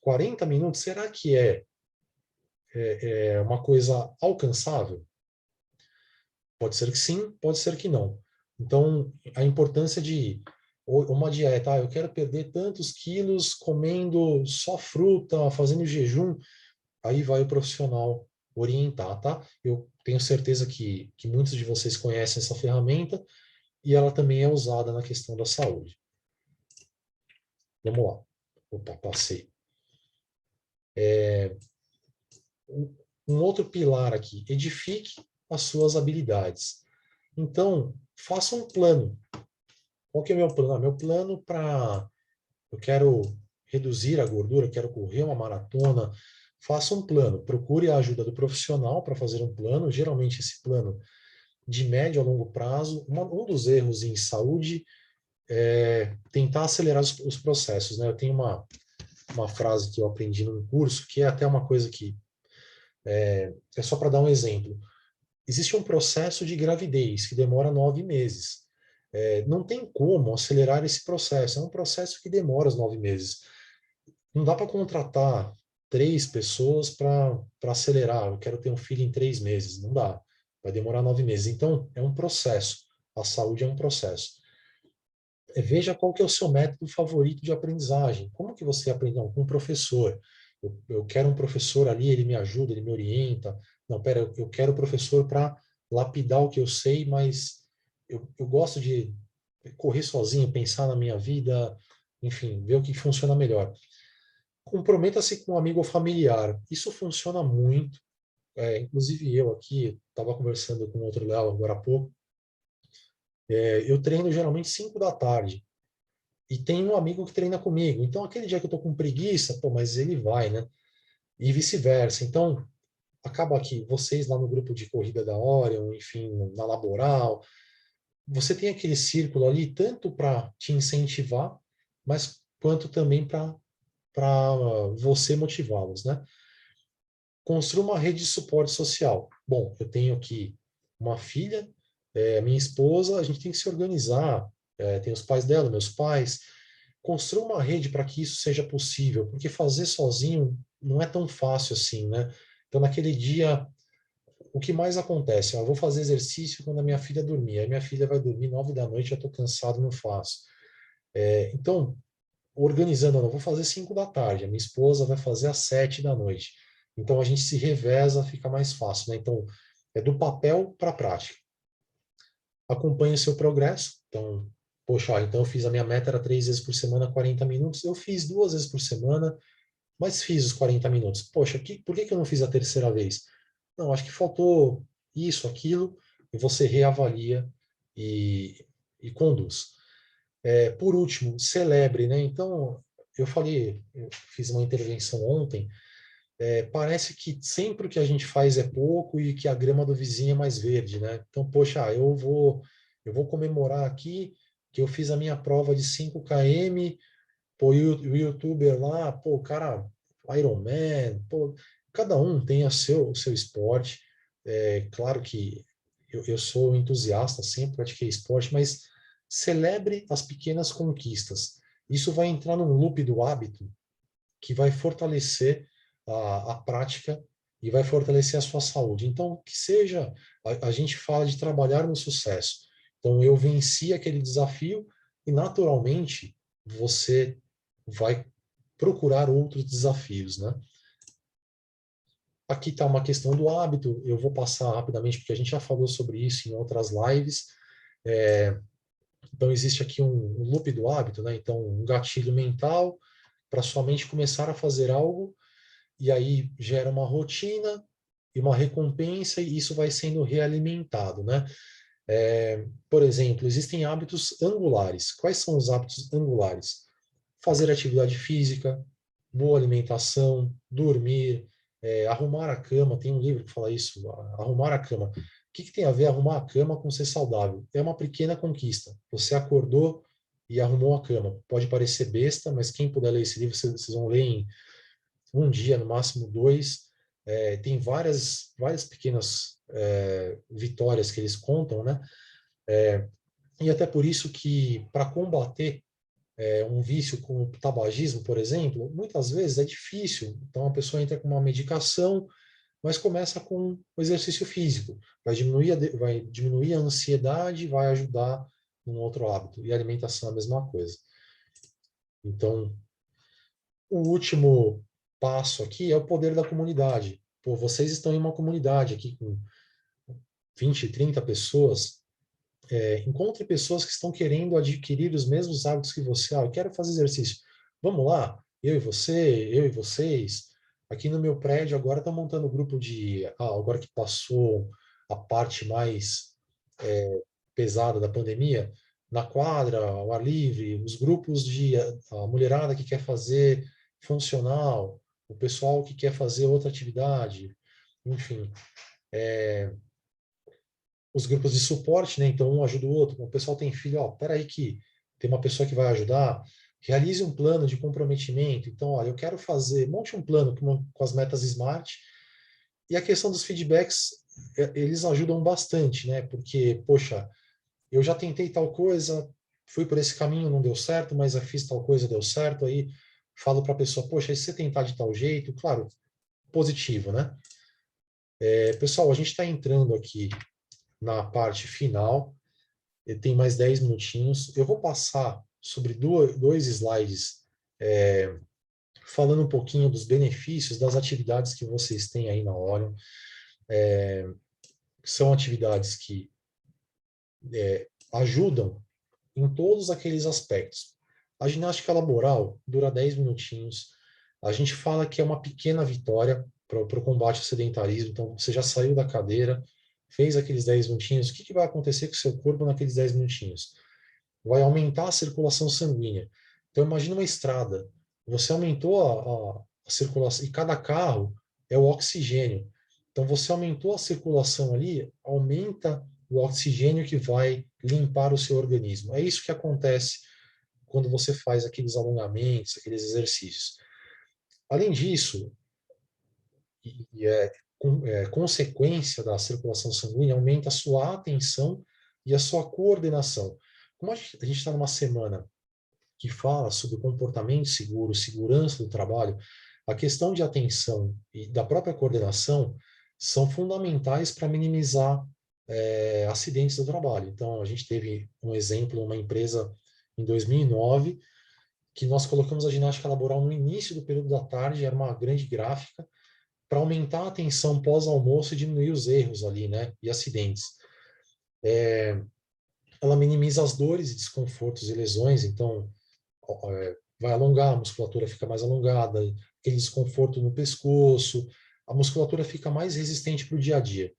A: 40 minutos, será que é uma coisa alcançável? Pode ser que sim, pode ser que não. Então, a importância de uma dieta, eu quero perder tantos quilos comendo só fruta, fazendo jejum, aí vai o profissional orientar, tá? Eu tenho certeza que muitos de vocês conhecem essa ferramenta e ela também é usada na questão da saúde. Vamos lá. Opa, passei. Um outro pilar aqui, edifique as suas habilidades. Então, faça um plano. Qual que é o meu plano? Meu plano para... Eu quero reduzir a gordura, quero correr uma maratona. Faça um plano. Procure a ajuda do profissional para fazer um plano. Geralmente, esse plano de médio a longo prazo. Um dos erros em saúde é tentar acelerar os processos, né? Eu tenho uma frase que eu aprendi num curso, que é até uma coisa que é só para dar um exemplo. Existe um processo de gravidez que demora 9 meses. Não tem como acelerar esse processo. É um processo que demora os 9 meses. Não dá para contratar 3 pessoas para acelerar. Eu quero ter um filho em 3 meses. Não dá. Vai demorar 9 meses. Então, é um processo. A saúde é um processo. Veja qual que é o seu método favorito de aprendizagem. Como que você aprende? Não, com um professor. Eu quero um professor ali, ele me ajuda, ele me orienta. Não, pera, eu quero o professor para lapidar o que eu sei, mas eu gosto de correr sozinho, pensar na minha vida, enfim, ver o que funciona melhor. Comprometa-se com um amigo ou familiar. Isso funciona muito. Inclusive eu aqui estava conversando com outro Léo agora há pouco. Eu treino geralmente 5 da tarde. E tem um amigo que treina comigo. Então, aquele dia que eu tô com preguiça, pô, mas ele vai, né? E vice-versa. Então, acaba aqui, vocês lá no grupo de corrida da Orion, enfim, na Laboral, você tem aquele círculo ali, tanto para te incentivar, mas quanto também para você motivá-los, né? Construa uma rede de suporte social. Bom, eu tenho aqui uma filha, minha esposa, a gente tem que se organizar, tem os pais dela, meus pais. Construa uma rede para que isso seja possível, porque fazer sozinho não é tão fácil assim, né? Então, naquele dia, o que mais acontece? Eu vou fazer exercício quando a minha filha dormir. Aí minha filha vai dormir 9 da noite, eu estou cansado, não faço. Então, organizando, eu não vou fazer 5 da tarde, a minha esposa vai fazer às 7 da noite. Então, a gente se reveza, fica mais fácil, né? Então, é do papel para a prática. Acompanhe o seu progresso. Então, poxa, então eu fiz a minha meta, era 3 vezes por semana, 40 minutos. Eu fiz 2 vezes por semana, mas fiz os 40 minutos. Poxa, por que eu não fiz a terceira vez? Não, acho que faltou isso, aquilo, e você reavalia e conduz. Por último, celebre, né? Então, eu fiz uma intervenção ontem, parece que sempre o que a gente faz é pouco e que a grama do vizinho é mais verde, né? Então, poxa, eu vou comemorar aqui que eu fiz a minha prova de 5 km, pô, e o youtuber lá, pô, o cara, Iron Man, pô, cada um tem o seu esporte. Claro que eu sou um entusiasta, sempre pratiquei esporte, mas celebre as pequenas conquistas. Isso vai entrar num loop do hábito que vai fortalecer a prática e vai fortalecer a sua saúde. Então, que seja, a gente fala de trabalhar no sucesso. Então, eu venci aquele desafio e, naturalmente, você vai procurar outros desafios, né? Aqui está uma questão do hábito, eu vou passar rapidamente, porque a gente já falou sobre isso em outras lives. Então, existe aqui um loop do hábito, né? Então, um gatilho mental para sua mente começar a fazer algo e aí gera uma rotina e uma recompensa e isso vai sendo realimentado, né? Por exemplo, existem hábitos angulares. Quais são os hábitos angulares? Fazer atividade física, boa alimentação, dormir, arrumar a cama. Tem um livro que fala isso, arrumar a cama. que tem a ver arrumar a cama com ser saudável? É uma pequena conquista. Você acordou e arrumou a cama. Pode parecer besta, mas quem puder ler esse livro, vocês vão ler em um dia, no máximo dois. Tem várias pequenas vitórias que eles contam, né? E até por isso que, para combater um vício como o tabagismo, por exemplo, muitas vezes é difícil. Então, a pessoa entra com uma medicação, mas começa com o exercício físico. Vai diminuir a ansiedade, vai ajudar num outro hábito. E a alimentação é a mesma coisa. Então, o último passo aqui é o poder da comunidade. Pô, vocês estão em uma comunidade aqui com 20, 30 pessoas. Encontre pessoas que estão querendo adquirir os mesmos hábitos que você. Eu quero fazer exercício. Vamos lá, eu e você, eu e vocês. Aqui no meu prédio agora estão montando grupo de. Agora que passou a parte mais pesada da pandemia, na quadra, ao ar livre, os grupos de a mulherada que quer fazer funcional, o pessoal que quer fazer outra atividade, enfim. Os grupos de suporte, né? Então um ajuda o outro. O pessoal tem filho, peraí que tem uma pessoa que vai ajudar. Realize um plano de comprometimento. Então, olha, eu quero fazer, monte um plano com as metas SMART. E a questão dos feedbacks, eles ajudam bastante, né? Porque, poxa, eu já tentei tal coisa, fui por esse caminho, não deu certo, mas eu fiz tal coisa, deu certo. Aí falo para a pessoa, poxa, e se você tentar de tal jeito, claro, positivo, né? Pessoal, a gente está entrando aqui na parte final. Tem mais 10 minutinhos. Eu vou passar sobre dois slides falando um pouquinho dos benefícios das atividades que vocês têm aí na Orion. São atividades que ajudam em todos aqueles aspectos. A ginástica laboral dura 10 minutinhos. A gente fala que é uma pequena vitória para o combate ao sedentarismo. Então, você já saiu da cadeira, fez aqueles 10 minutinhos. O que vai acontecer com o seu corpo naqueles 10 minutinhos? Vai aumentar a circulação sanguínea. Então, imagina uma estrada. Você aumentou a circulação, e cada carro é o oxigênio. Então, você aumentou a circulação ali, aumenta o oxigênio que vai limpar o seu organismo. É isso que acontece quando você faz aqueles alongamentos, aqueles exercícios. Além disso, consequência da circulação sanguínea, aumenta a sua atenção e a sua coordenação. Como a gente está numa semana que fala sobre comportamento seguro, segurança do trabalho, a questão de atenção e da própria coordenação são fundamentais para minimizar acidentes do trabalho. Então, a gente teve um exemplo, uma empresa em 2009, que nós colocamos a ginástica laboral no início do período da tarde, era uma grande gráfica, para aumentar a atenção pós-almoço e diminuir os erros ali, né, e acidentes. Ela minimiza as dores e desconfortos e lesões, então vai alongar, a musculatura fica mais alongada, aquele desconforto no pescoço, a musculatura fica mais resistente para o dia a dia.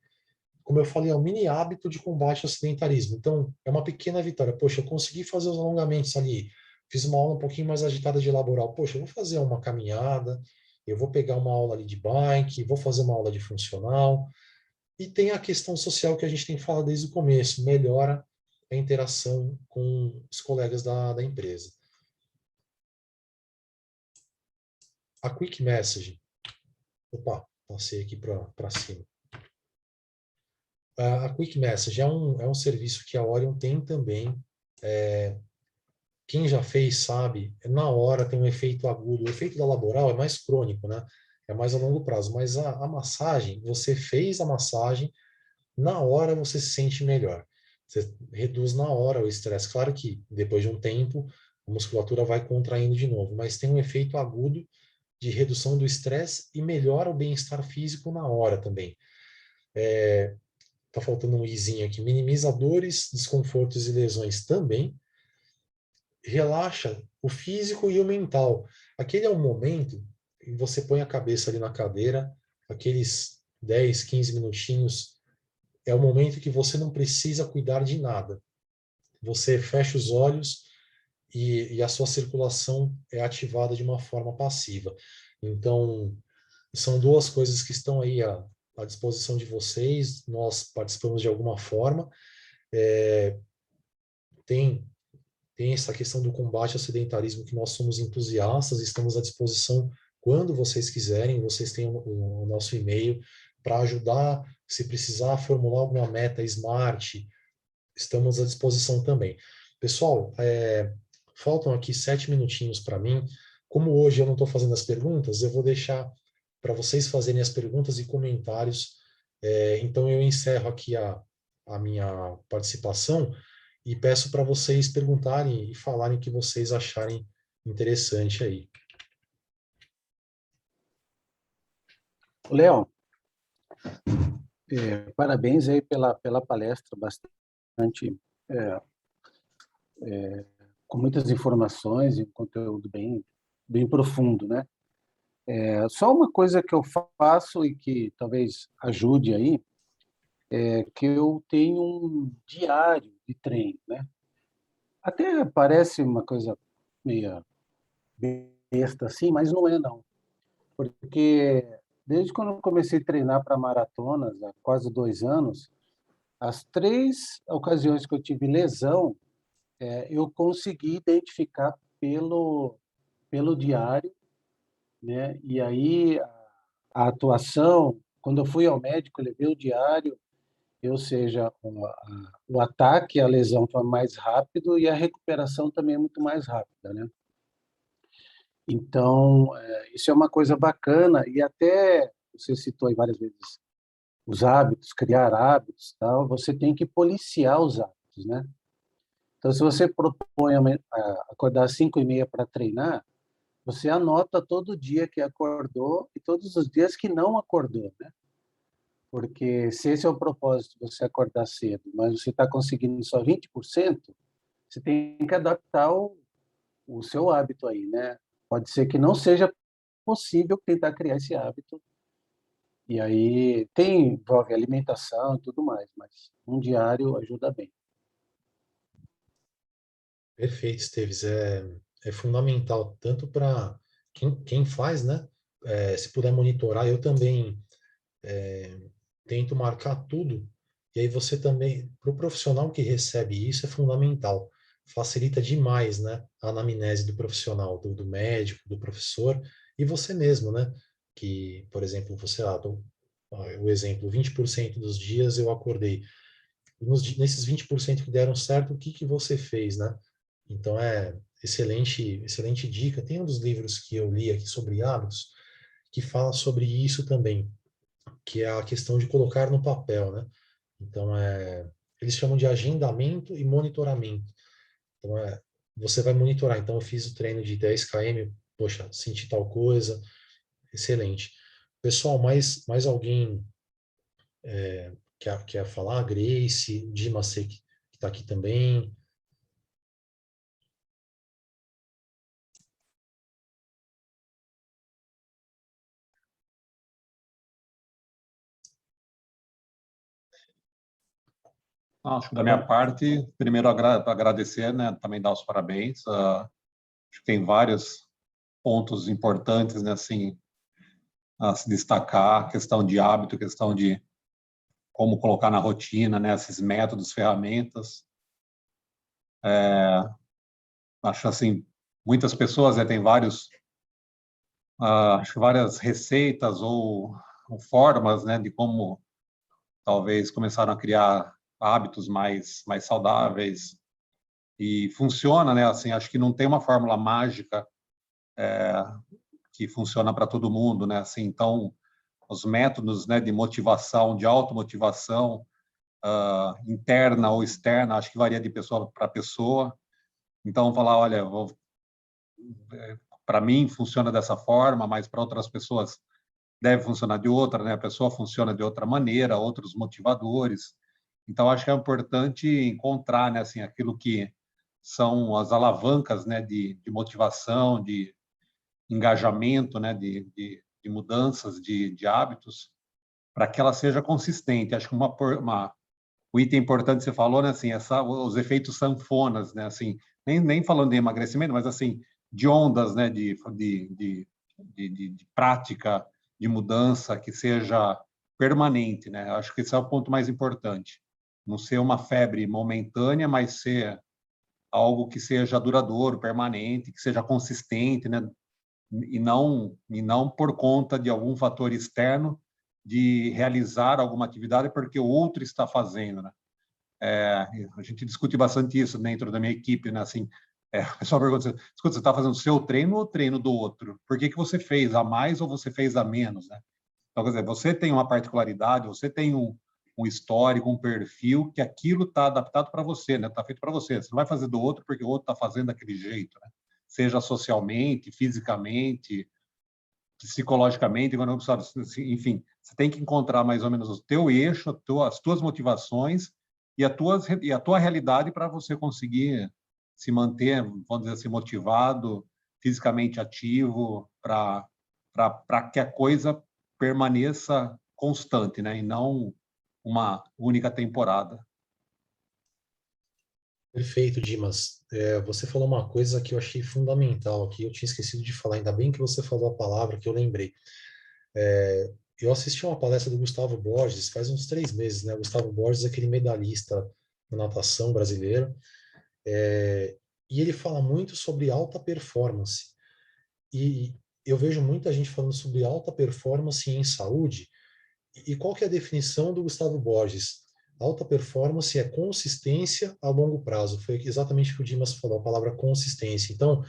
A: Como eu falei, é um mini hábito de combate ao sedentarismo. Então, é uma pequena vitória. Poxa, eu consegui fazer os alongamentos ali, fiz uma aula um pouquinho mais agitada de laboral. Poxa, eu vou fazer uma caminhada, eu vou pegar uma aula ali de bike, vou fazer uma aula de funcional. E tem a questão social que a gente tem falado desde o começo, melhora a interação com os colegas da empresa. A Quick Message. Opa, passei aqui para cima. A Quick Message é um serviço que a Orion tem também. Quem já fez sabe, na hora tem um efeito agudo. O efeito da laboral é mais crônico, né? É mais a longo prazo. Mas a massagem, você fez a massagem, na hora você se sente melhor. Você reduz na hora o estresse. Claro que depois de um tempo, a musculatura vai contraindo de novo, mas tem um efeito agudo de redução do estresse e melhora o bem-estar físico na hora também. Tá faltando um izinho aqui. Minimiza dores, desconfortos e lesões também. Relaxa o físico e o mental. Aquele é o momento em que você põe a cabeça ali na cadeira, aqueles 10, 15 minutinhos, é o momento que você não precisa cuidar de nada. Você fecha os olhos e a sua circulação é ativada de uma forma passiva. Então, são duas coisas que estão aí à disposição de vocês, nós participamos de alguma forma. É, tem, tem essa questão do combate ao sedentarismo, que nós somos entusiastas, estamos à disposição quando vocês quiserem, vocês têm o nosso e-mail para ajudar, se precisar formular alguma meta SMART, estamos à disposição também. Pessoal, faltam aqui 7 minutinhos para mim. Como hoje eu não estou fazendo as perguntas, eu vou deixar para vocês fazerem as perguntas e comentários. Então eu encerro aqui a minha participação e peço para vocês perguntarem e falarem o que vocês acharem interessante aí.
D: Léo, parabéns aí pela palestra, bastante com muitas informações e um conteúdo bem profundo, né? Só uma coisa que eu faço e que talvez ajude aí é que eu tenho um diário de treino, né? Até parece uma coisa meio besta assim, mas não é não, porque desde quando eu comecei a treinar para maratonas há quase 2 anos, as 3 ocasiões que eu tive lesão, eu consegui identificar pelo diário, né? E aí a atuação, quando eu fui ao médico, eu levei o diário, ou seja, o ataque, a lesão foi mais rápido e a recuperação também é muito mais rápida, né? Então, isso é uma coisa bacana e até você citou aí várias vezes os hábitos, criar hábitos, tal, você tem que policiar os hábitos, né? Então, se você propõe acordar às 5h30 para treinar, você anota todo dia que acordou e todos os dias que não acordou, né? Porque se esse é o propósito, você acordar cedo, mas você está conseguindo só 20%, você tem que adaptar o seu hábito aí, né? Pode ser que não seja possível tentar criar esse hábito. E aí envolve alimentação e tudo mais, mas um diário ajuda bem.
A: Perfeito, Esteves. É fundamental, tanto para quem faz, né? Se puder monitorar, eu também tento marcar tudo. E aí você também, para o profissional que recebe isso, é fundamental. Facilita demais, né? A anamnese do profissional, do médico, do professor e você mesmo, né? Que, por exemplo, o exemplo, 20% dos dias eu acordei. Nesses 20% que deram certo, o que que você fez, né? Então, excelente dica. Tem um dos livros que eu li aqui sobre hábitos que fala sobre isso também, que é a questão de colocar no papel, né? Então, eles chamam de agendamento e monitoramento. Então, você vai monitorar. Então, eu fiz o treino de 10 km, poxa, senti tal coisa, excelente. Pessoal, mais alguém quer falar? Grace, Dima, sei que está aqui também.
E: Acho que da minha parte, primeiro agradecer, né, também dar os parabéns. Acho que tem vários pontos importantes, né, assim, a se destacar, questão de hábito, questão de como colocar na rotina, né, esses métodos, ferramentas. Acho assim, muitas pessoas têm acho várias receitas ou formas, né, de como talvez começaram a criar hábitos mais saudáveis e funciona, né? Assim, acho que não tem uma fórmula mágica que funciona para todo mundo, né? Assim, então, os métodos, né, de motivação, de automotivação, interna ou externa, acho que varia de pessoa para pessoa. Então, falar, olha, para mim funciona dessa forma, mas para outras pessoas deve funcionar de outra, né? A pessoa funciona de outra maneira, outros motivadores. Então, acho que é importante encontrar, né, assim, aquilo que são as alavancas, né, de motivação, de engajamento, né, de mudanças de hábitos, para que ela seja consistente. Acho que o item importante que você falou, né, assim, os efeitos sanfonas, né, assim, nem falando de emagrecimento, mas assim, de ondas, né, de prática, de mudança, que seja permanente, né? Eu acho que esse é o ponto mais importante. Não ser uma febre momentânea, mas ser algo que seja duradouro, permanente, que seja consistente, né? E não por conta de algum fator externo de realizar alguma atividade porque o outro está fazendo, né? A gente discute bastante isso dentro da minha equipe, né? Assim, o pessoal pergunta, escuta, você está fazendo o seu treino ou o treino do outro? Por que você fez a mais ou você fez a menos, né? Então, quer dizer, você tem uma particularidade, você tem um histórico, um perfil, que aquilo está adaptado para você, né? Está feito para você. Você não vai fazer do outro porque o outro está fazendo daquele jeito, né? Seja socialmente, fisicamente, psicologicamente, enfim, você tem que encontrar mais ou menos o teu eixo, as tuas motivações e a tua realidade para você conseguir se manter, vamos dizer assim, motivado, fisicamente ativo, para que a coisa permaneça constante, né? E não uma única temporada.
A: Perfeito, Dimas. Você falou uma coisa que eu achei fundamental aqui, eu tinha esquecido de falar, ainda bem que você falou a palavra que eu lembrei. Eu assisti uma palestra do Gustavo Borges faz uns 3 meses, né? O Gustavo Borges é aquele medalhista na natação brasileiro, e ele fala muito sobre alta performance. E eu vejo muita gente falando sobre alta performance em saúde. E qual que é a definição do Gustavo Borges? Alta performance é consistência a longo prazo. Foi exatamente o que o Dimas falou, a palavra consistência. Então,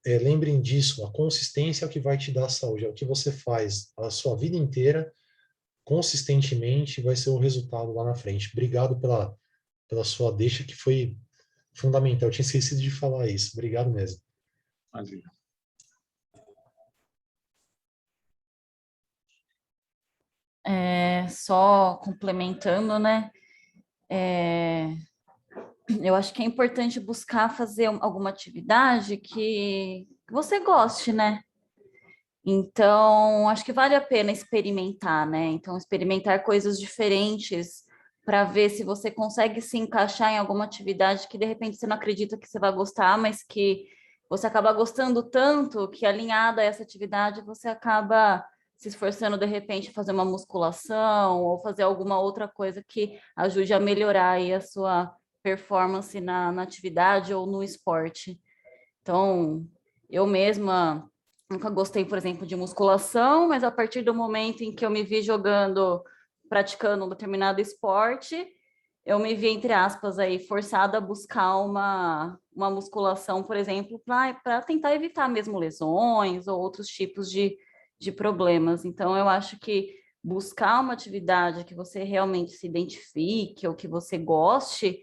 A: lembrem disso, a consistência é o que vai te dar a saúde, é o que você faz a sua vida inteira, consistentemente, vai ser o resultado lá na frente. Obrigado pela sua deixa, que foi fundamental. Eu tinha esquecido de falar isso. Obrigado mesmo.
E: Imagina.
B: Só complementando, né? Eu acho que é importante buscar fazer alguma atividade que você goste, né? Então, acho que vale a pena experimentar, né? Então, experimentar coisas diferentes para ver se você consegue se encaixar em alguma atividade que de repente você não acredita que você vai gostar, mas que você acaba gostando tanto que alinhada a essa atividade você acaba se esforçando de repente a fazer uma musculação ou fazer alguma outra coisa que ajude a melhorar aí a sua performance na atividade ou no esporte. Então, eu mesma nunca gostei, por exemplo, de musculação, mas a partir do momento em que eu me vi jogando, praticando um determinado esporte, eu me vi, entre aspas, aí, forçada a buscar uma musculação, por exemplo, para tentar evitar mesmo lesões ou outros tipos de problemas. Então, eu acho que buscar uma atividade que você realmente se identifique ou que você goste,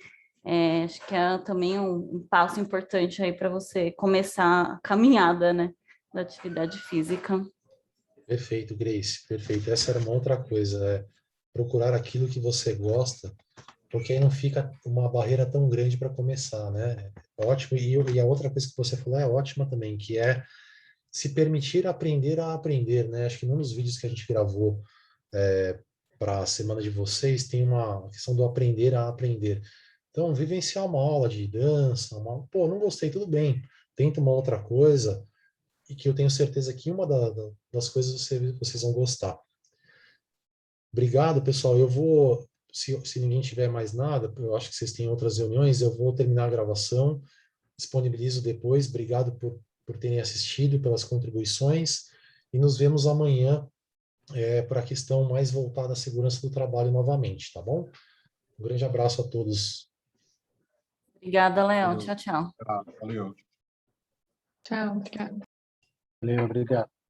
B: acho que é também um passo importante aí para você começar a caminhada, né, da atividade física.
A: Perfeito, Grace, perfeito. Essa era uma outra coisa, procurar aquilo que você gosta, porque aí não fica uma barreira tão grande para começar, né? Ótimo. E a outra coisa que você falou é ótima também, que é se permitir aprender a aprender, né? Acho que num dos vídeos que a gente gravou para a semana de vocês tem uma questão do aprender a aprender. Então, vivenciar uma aula de dança, pô, não gostei, tudo bem. Tenta uma outra coisa e que eu tenho certeza que uma das coisas vocês vão gostar. Obrigado, pessoal. Eu vou, se ninguém tiver mais nada, eu acho que vocês têm outras reuniões, eu vou terminar a gravação, disponibilizo depois. Obrigado por terem assistido, pelas contribuições, e nos vemos amanhã para a questão mais voltada à segurança do trabalho novamente, tá bom? Um grande abraço a todos.
B: Obrigada, Léo.
E: Valeu.
B: Tchau, tchau.
E: Valeu.
C: Tchau, obrigada.
D: Valeu, obrigado.